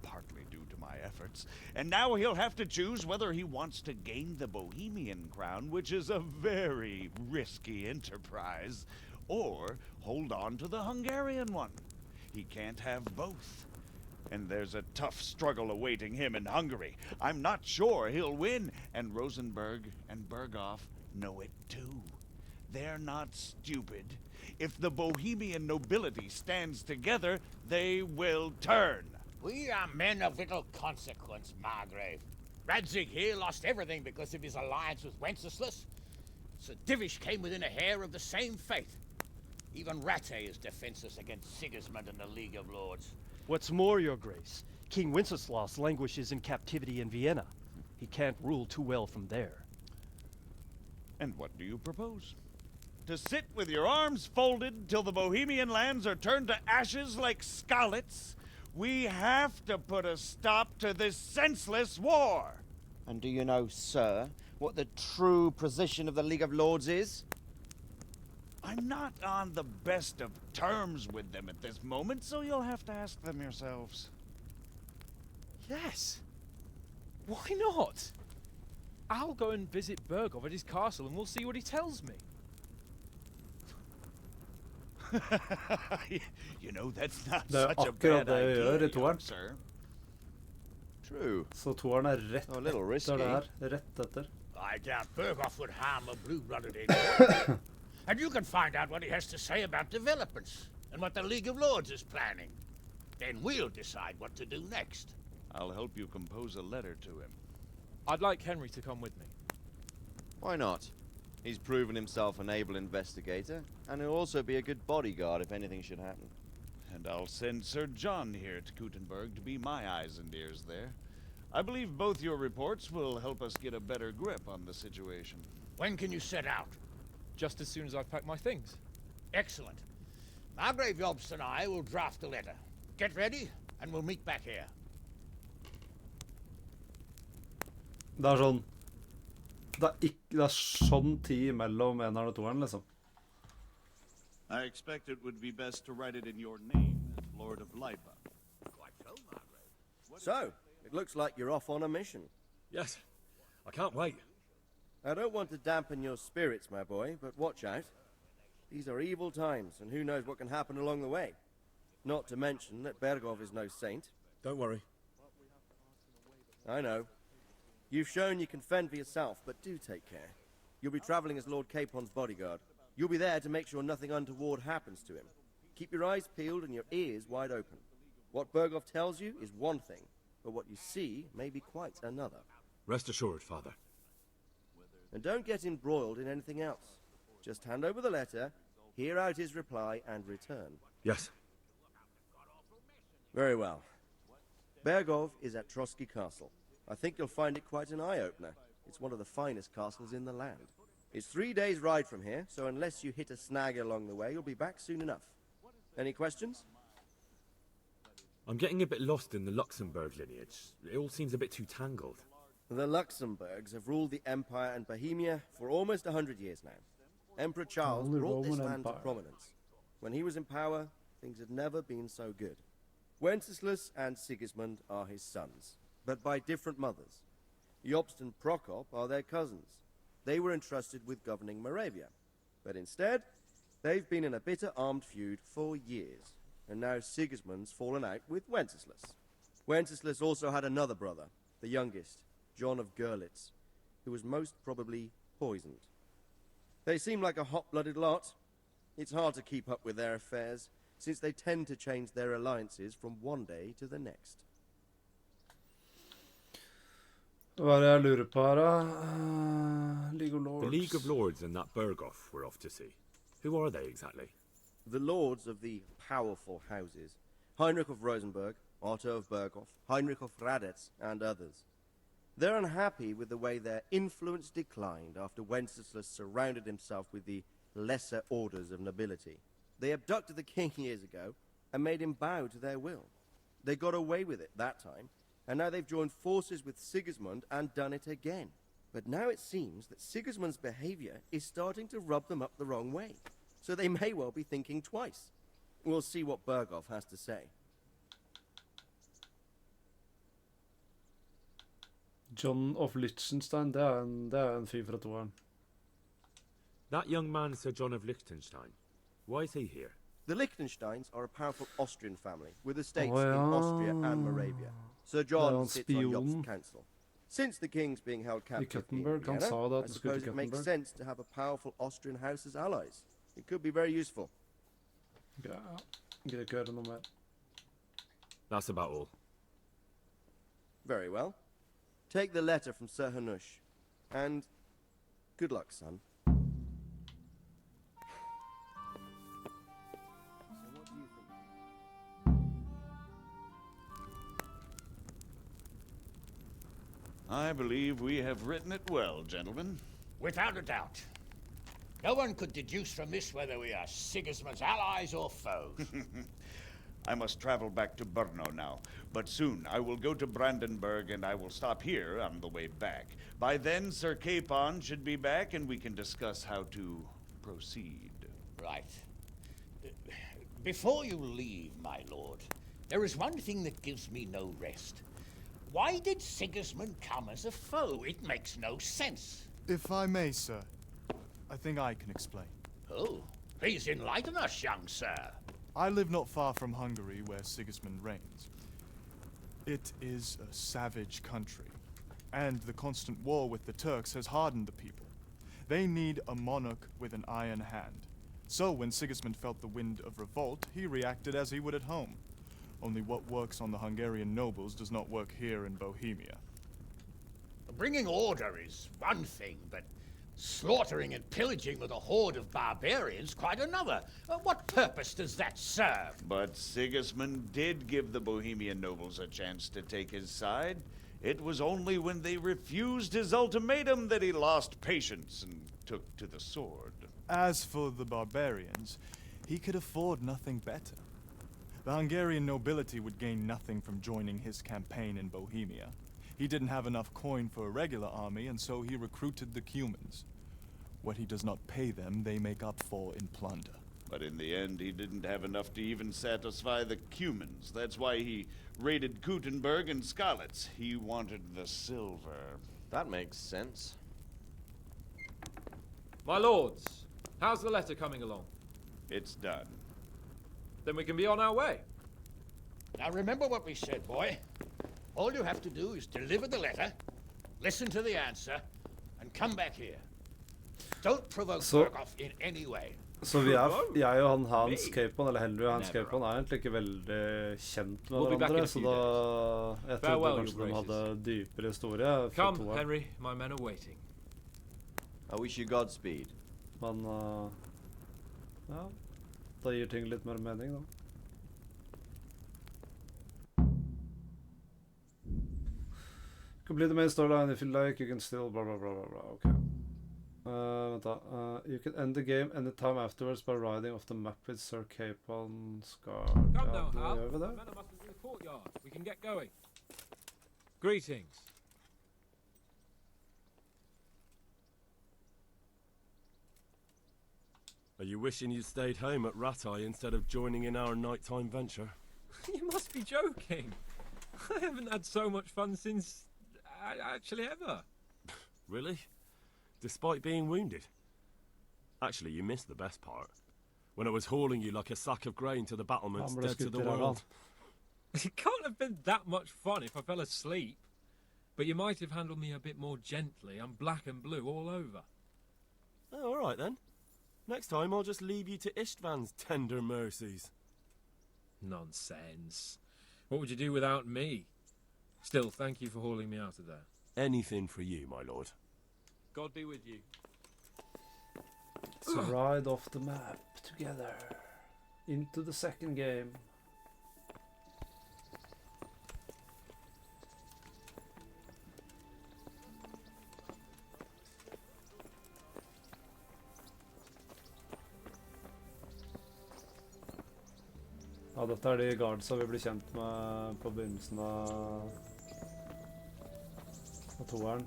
partly due to my efforts, and now he'll have to choose whether he wants to gain the Bohemian crown, which is a very risky enterprise, or hold on to the Hungarian one. He can't have both. And there's a tough struggle awaiting him in Hungary. I'm not sure he'll win, and Rosenberg and Berghof know it too. They're not stupid. If the Bohemian nobility stands together, they will turn. We are men of little consequence, Margrave. Radzig here lost everything because of his alliance with Wenceslas. Sir Divish came within a hair of the same fate. Even Rattay is defenseless against Sigismund and the League of Lords. What's more, your grace, King Wenceslas languishes in captivity in Vienna. He can't rule too well from there. And what do you propose? To sit with your arms folded till the Bohemian lands are turned to ashes like Skalitz? We have to put a stop to this senseless war. And do you know, sir, what the true position of the League of Lords is? I'm not on the best of terms with them at this moment, so you'll have to ask them yourselves. Yes. Why not? I'll go and visit Berghof at his castle and we'll see what he tells me. You know, that's not Det such a akkurat bad det jeg gjør idea, i toeren. sir. True. Så toeren rett A little risky. etter det her. Rett etter. I doubt Berghof would harm a blue-blooded English. And you can find out what he has to say about developments and what the League of Lords is planning. Then we'll decide what to do next. I'll help you compose a letter to him. I'd like Henry to come with me. Why not? He's proven himself an able investigator, and he'll also be a good bodyguard if anything should happen. And I'll send Sir John here to Kuttenberg to be my eyes and ears there. I believe both your reports will help us get a better grip on the situation. When can you set out? Just as soon as I've packed my things. Excellent. Margrave Jobst and I will draft the letter. Get ready, and we'll meet back here. Det er sånn det er sånn tid mellom eneren og toeren, liksom. I expect it would be best to write it in your name as Lord of Lipa. Quite so, Margrave. So, it looks like you're off on a mission. Yes. I can't wait. I don't want to dampen your spirits, my boy, but watch out. These are evil times, and who knows what can happen along the way. Not to mention that Bergov is no saint. Don't worry. I know. You've shown you can fend for yourself, but do take care. You'll be traveling as Lord Capon's bodyguard. You'll be there to make sure nothing untoward happens to him. Keep your eyes peeled and your ears wide open. What Bergov tells you is one thing, but what you see may be quite another. Rest assured, Father. And don't get embroiled in anything else. Just hand over the letter, hear out his reply, and return. Yes. Very well. Bergov is at Trotsky Castle. I think you'll find it quite an eye-opener. It's one of the finest castles in the land. It's 3 days' ride from here, so unless you hit a snag along the way, you'll be back soon enough. Any questions? I'm getting a bit lost in the Luxembourg lineage. It all seems a bit too tangled. The Luxembourgs have ruled the Empire and Bohemia for almost 100 years now. Emperor Charles brought this land to prominence. When he was in power, things had never been so good. Wenceslas and Sigismund are his sons, but by different mothers. Jobst and Prokop are their cousins. They were entrusted with governing Moravia. But instead, they've been in a bitter armed feud for years. And now Sigismund's fallen out with Wenceslas. Wenceslas also had another brother, the youngest, John of Görlitz, who was most probably poisoned. They seem like a hot-blooded lot. It's hard to keep up with their affairs, since they tend to change their alliances from one day to the next. Hva er det jeg lurer på her, da? League of Lords. The League of Lords and that Berghoff we're off to see. Who are they exactly? The lords of the powerful houses. Heinrich of Rosenberg, Otto of Berghoff, Heinrich of Radetz, and others. They're unhappy with the way their influence declined after Wenceslas surrounded himself with the lesser orders of nobility. They abducted the king years ago and made him bow to their will. They got away with it that time, and now they've joined forces with Sigismund and done it again. But now it seems that Sigismund's behavior is starting to rub them up the wrong way, so they may well be thinking twice. We'll see what Berghoff has to say. John of Liechtenstein, det er en fyr fra toeren. That young man, Sir John of Liechtenstein. Why is he here? The Liechtensteins are a powerful Austrian family with estates in Austria and Moravia. Sir John sits on Jobst's council. Since the king's being held captive in Vienna, I suppose it makes sense to have a powerful Austrian house as allies. It could be very useful. Ja, gidder ikke høre noe mer. That's about all. Very well. Take the letter from Sir Hanush. And good luck, son. I believe we have written it well, gentlemen. Without a doubt. No one could deduce from this whether we are Sigismund's allies or foes. I must travel back to Brno now, but soon I will go to Brandenburg and I will stop here on the way back. By then, Sir Capon should be back and we can discuss how to proceed. Right. Before you leave, my lord, there is one thing that gives me no rest. Why did Sigismund come as a foe? It makes no sense. If I may, sir, I think I can explain. Oh, please enlighten us, young sir. I live not far from Hungary, where Sigismund reigns. It is a savage country, and the constant war with the Turks has hardened the people. They need a monarch with an iron hand. So when Sigismund felt the wind of revolt, he reacted as he would at home. Only what works on the Hungarian nobles does not work here in Bohemia. Bringing order is one thing, but slaughtering and pillaging with a horde of barbarians quite another. What purpose does that serve? But Sigismund did give the Bohemian nobles a chance to take his side. It was only when they refused his ultimatum that he lost patience and took to the sword. As for the barbarians, he could afford nothing better. The Hungarian nobility would gain nothing from joining his campaign in Bohemia. He didn't have enough coin for a regular army, and so he recruited the Cumans. What he does not pay them, they make up for in plunder. But in the end, he didn't have enough to even satisfy the Cumans. That's why he raided Gutenberg and Skalitz. He wanted the silver. That makes sense. My lords, how's the letter coming along? It's done. Then we can be on our way. Now remember what we said, boy. All you have to do is deliver the letter, listen to the answer, and come back here. Don't provoke Berghoff in any way. Så jeg og Hans Capon, eller Henry og Hans Capon, er egentlig ikke veldig kjent med hverandre, så da jeg trodde kanskje de hadde dypere historie. Come, Henry, my men are waiting. I wish you Godspeed. Men ja, da gir ting litt mer mening, da. Complete the main storyline if you like, you can still blah blah blah blah blah. Okay. Vent da. You can end the game anytime afterwards by riding off the map with Sir Capon Scar. Come Ja, now, da Hal. gjør vi det. Men must be in the courtyard. We can get going. Greetings. Are you wishing you'd stayed home at Rattay instead of joining in our nighttime venture? You must be joking. I haven't had so much fun since... actually ever. Really? Despite being wounded? Actually, you missed the best part. When I was hauling you like a sack of grain to the battlements dead to the world. It can't have been that much fun if I fell asleep. But you might have handled me a bit more gently. I'm black and blue all over. Oh, all right then. Next time I'll just leave you to Istvan's tender mercies. Nonsense. What would you do without me? Still, thank you for hauling me out of there. Anything for you, my lord. God be with you. So ride off the map together into the second game. Ja, dette er de guardsa vi blir kjent med på begynnelsen av toeren.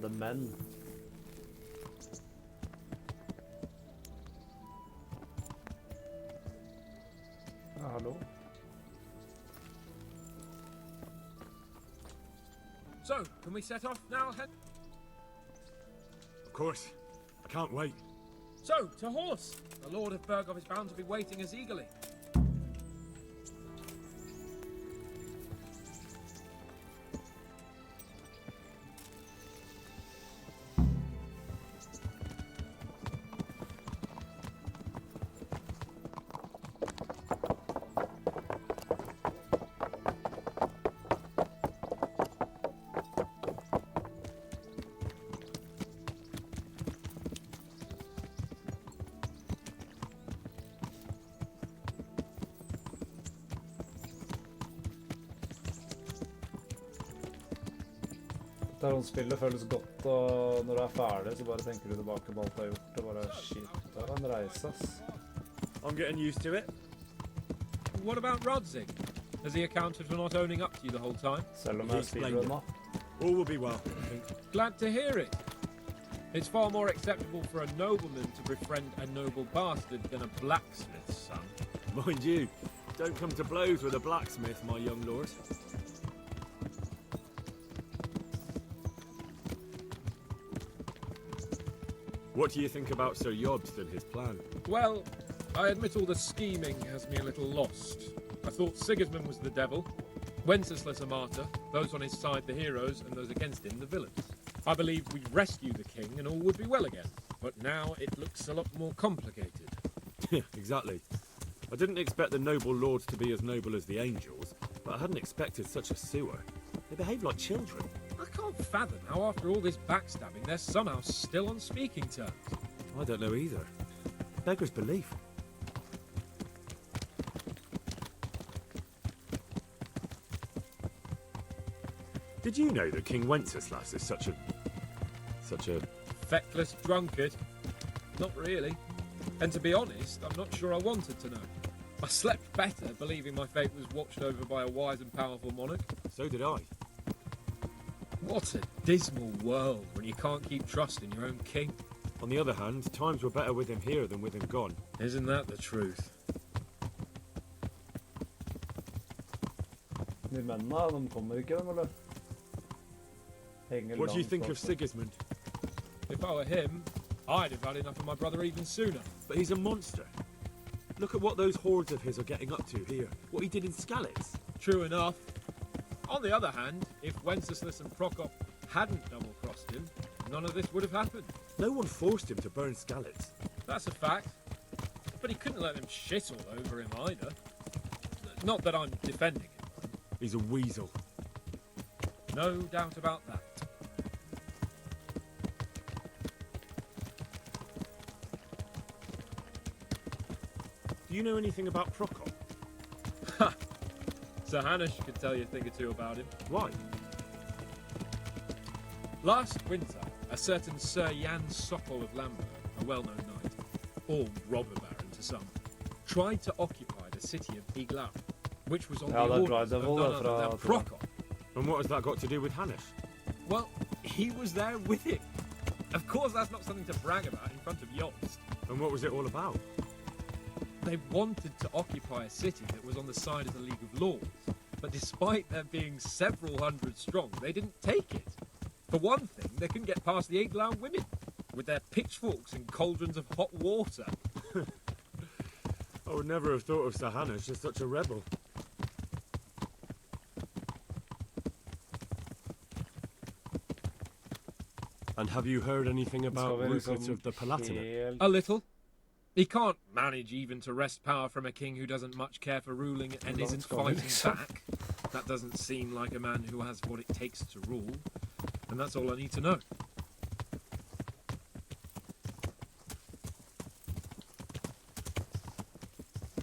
The Men. Ja, hallo. So, can we set off now, Of course. I can't wait. So, to horse! The Lord of Berghoff is bound to be waiting us eagerly. Spillet føles godt, og når du er ferdig, så bare tenker du tilbake på alt du har gjort, og bare shit, det var en reise, ass. I'm getting used to it. What about Rodzig? Has he accounted for not owning up to you the whole time? Selv om jeg speedrun nå. All will be well, I think. Glad to hear it. It's far more acceptable for a nobleman to befriend a noble bastard than a blacksmith's son. Mind you, don't come to blows with a blacksmith, my young lord. What do you think about Sir Jobst and his plan? Well, I admit all the scheming has me a little lost. I thought Sigismund was the devil, Wenceslas a martyr, those on his side the heroes, and those against him the villains. I believed we'd rescue the king and all would be well again. But now it looks a lot more complicated. Yeah, exactly. I didn't expect the noble lords to be as noble as the angels, but I hadn't expected such a sewer. They behave like children. I can't fathom how after all this backstabbing they're somehow still on speaking terms. I don't know either. Beggars belief. Did you know that King Wenceslas is such a Feckless drunkard? Not really. And to be honest, I'm not sure I wanted to know. I slept better believing my fate was watched over by a wise and powerful monarch. So did I. What a dismal world when you can't keep trusting your own king. On the other hand, times were better with him here than with him gone. Isn't that the truth? De mennene, de kommer ikke, de, eller? Henger What do you langt think of oppe. Sigismund? If I were him, I'd have had enough of my brother even sooner. But he's a monster. Look at what those hordes of his are getting up to here. What he did in Skalitz. True enough. On the other hand, if Wenceslas and Prokop hadn't double-crossed him, none of this would have happened. No one forced him to burn Skalitz. That's a fact. But he couldn't let them shit all over him either. Not that I'm defending him. He's a weasel. No doubt about that. Do you know anything about Prokop? Ha! Sir Hanush could tell you a thing or two about him. Why? Last winter, a certain Sir Jan Sokol of Lamberg, a well-known knight, or robber baron to some, tried to occupy the city of Iglau, which was on the orders of none other than Prokop. And what has that got to do with Hanush? Well, he was there with him. Of course, that's not something to brag about in front of Yost. And what was it all about? They wanted to occupy a city that was on the side of the League of Lords, but despite there being several hundred strong, they didn't take it. For one thing, they couldn't get past the Iglau women, with their pitchforks and cauldrons of hot water. I would never have thought of Sir Hanush as such a rebel. And have you heard anything about Rupert of the Palatinate? A little. He can't manage even to wrest power from a king who doesn't much care for ruling and isn't fighting back. That doesn't seem like a man who has what it takes to rule. And that's all I need to know.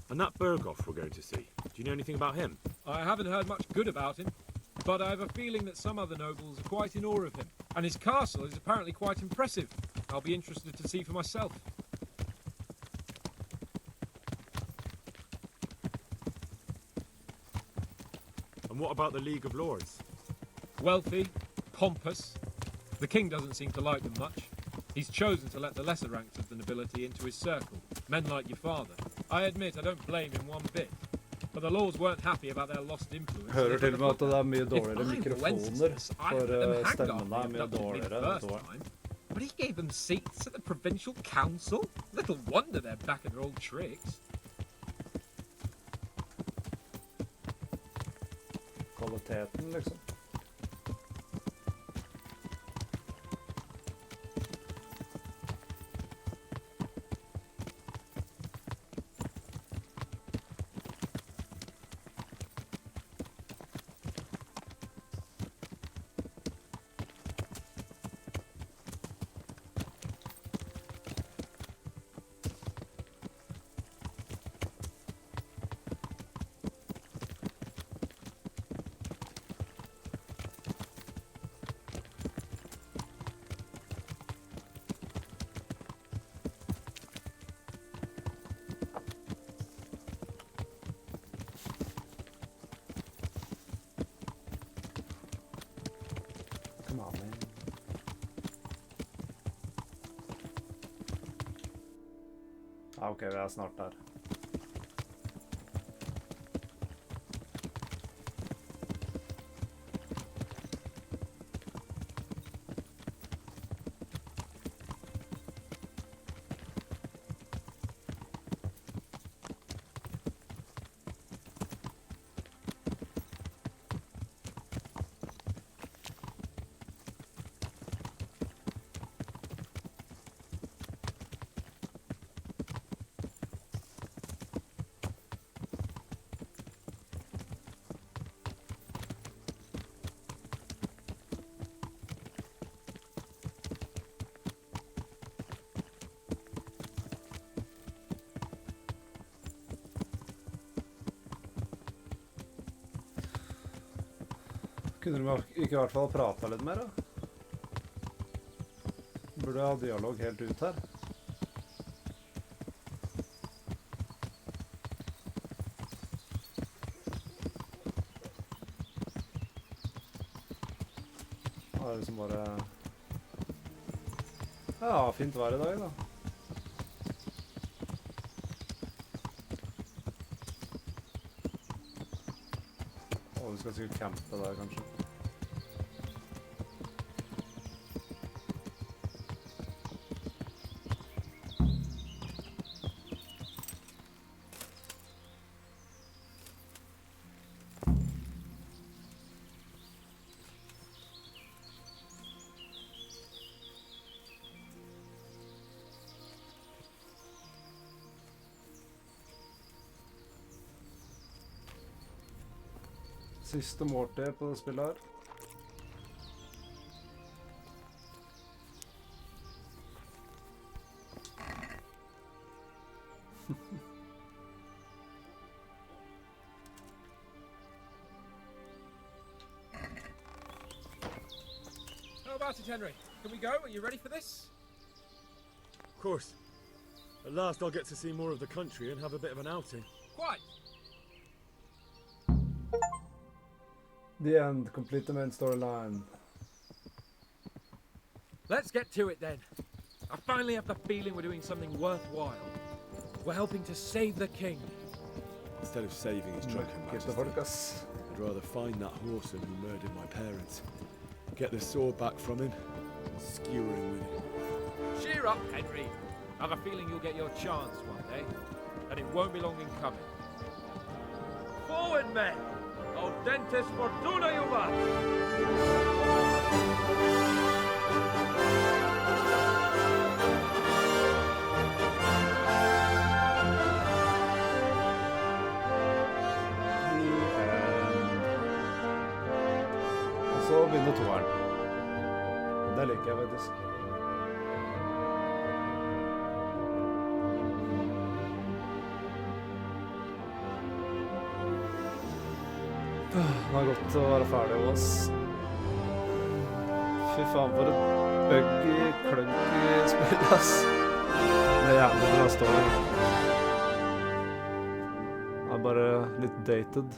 And that Berghoff we're going to see, do you know anything about him? I haven't heard much good about him, but I have a feeling that some other nobles are quite in awe of him. And his castle is apparently quite impressive. I'll be interested to see for myself. And what about the League of Lords? Wealthy, pompous. The king doesn't seem to like them much. He's chosen to let the lesser ranks of the nobility into his circle, men like your father. I admit I don't blame him one bit. But the lords weren't happy about their lost influence. Hører til og med at det er mye dårligere mikrofoner, for stemmene er mye dårligere. But he gave them seats at the provincial council. Little wonder they're back at their old tricks. Kvaliteten, liksom. Come on, man. Ok, vi er snart der. Kunne de ikke i hvert fall prate litt mer, da? Burde ha dialog helt ut her. Det er liksom bare... Ja, fint vær i dag, da. Vi skal sikkert campe der, kanskje. Siste måltid på det spillet her. How about it, Henry? Can we go? Are you ready for this? Of course. At last I'll get to see more of the country and have a bit of an outing. Quite. The end. Complete the main storyline. Let's get to it then. I finally have the feeling we're doing something worthwhile. We're helping to save the king. Instead of saving his drunken majesty, I'd rather find that horseman who murdered my parents, get the sword back from him, and skewer him with it. Cheer up, Henry. I have a feeling you'll get your chance one day, and it won't be long in coming. Forward, men! Audentes fortuna juvat! Og så begynner toeren. Det liker jeg faktisk. Det er godt å være ferdig med oss. Fy faen, for et buggy, klunky spill, ass. Det er jævlig bra story. Det er bare litt dated.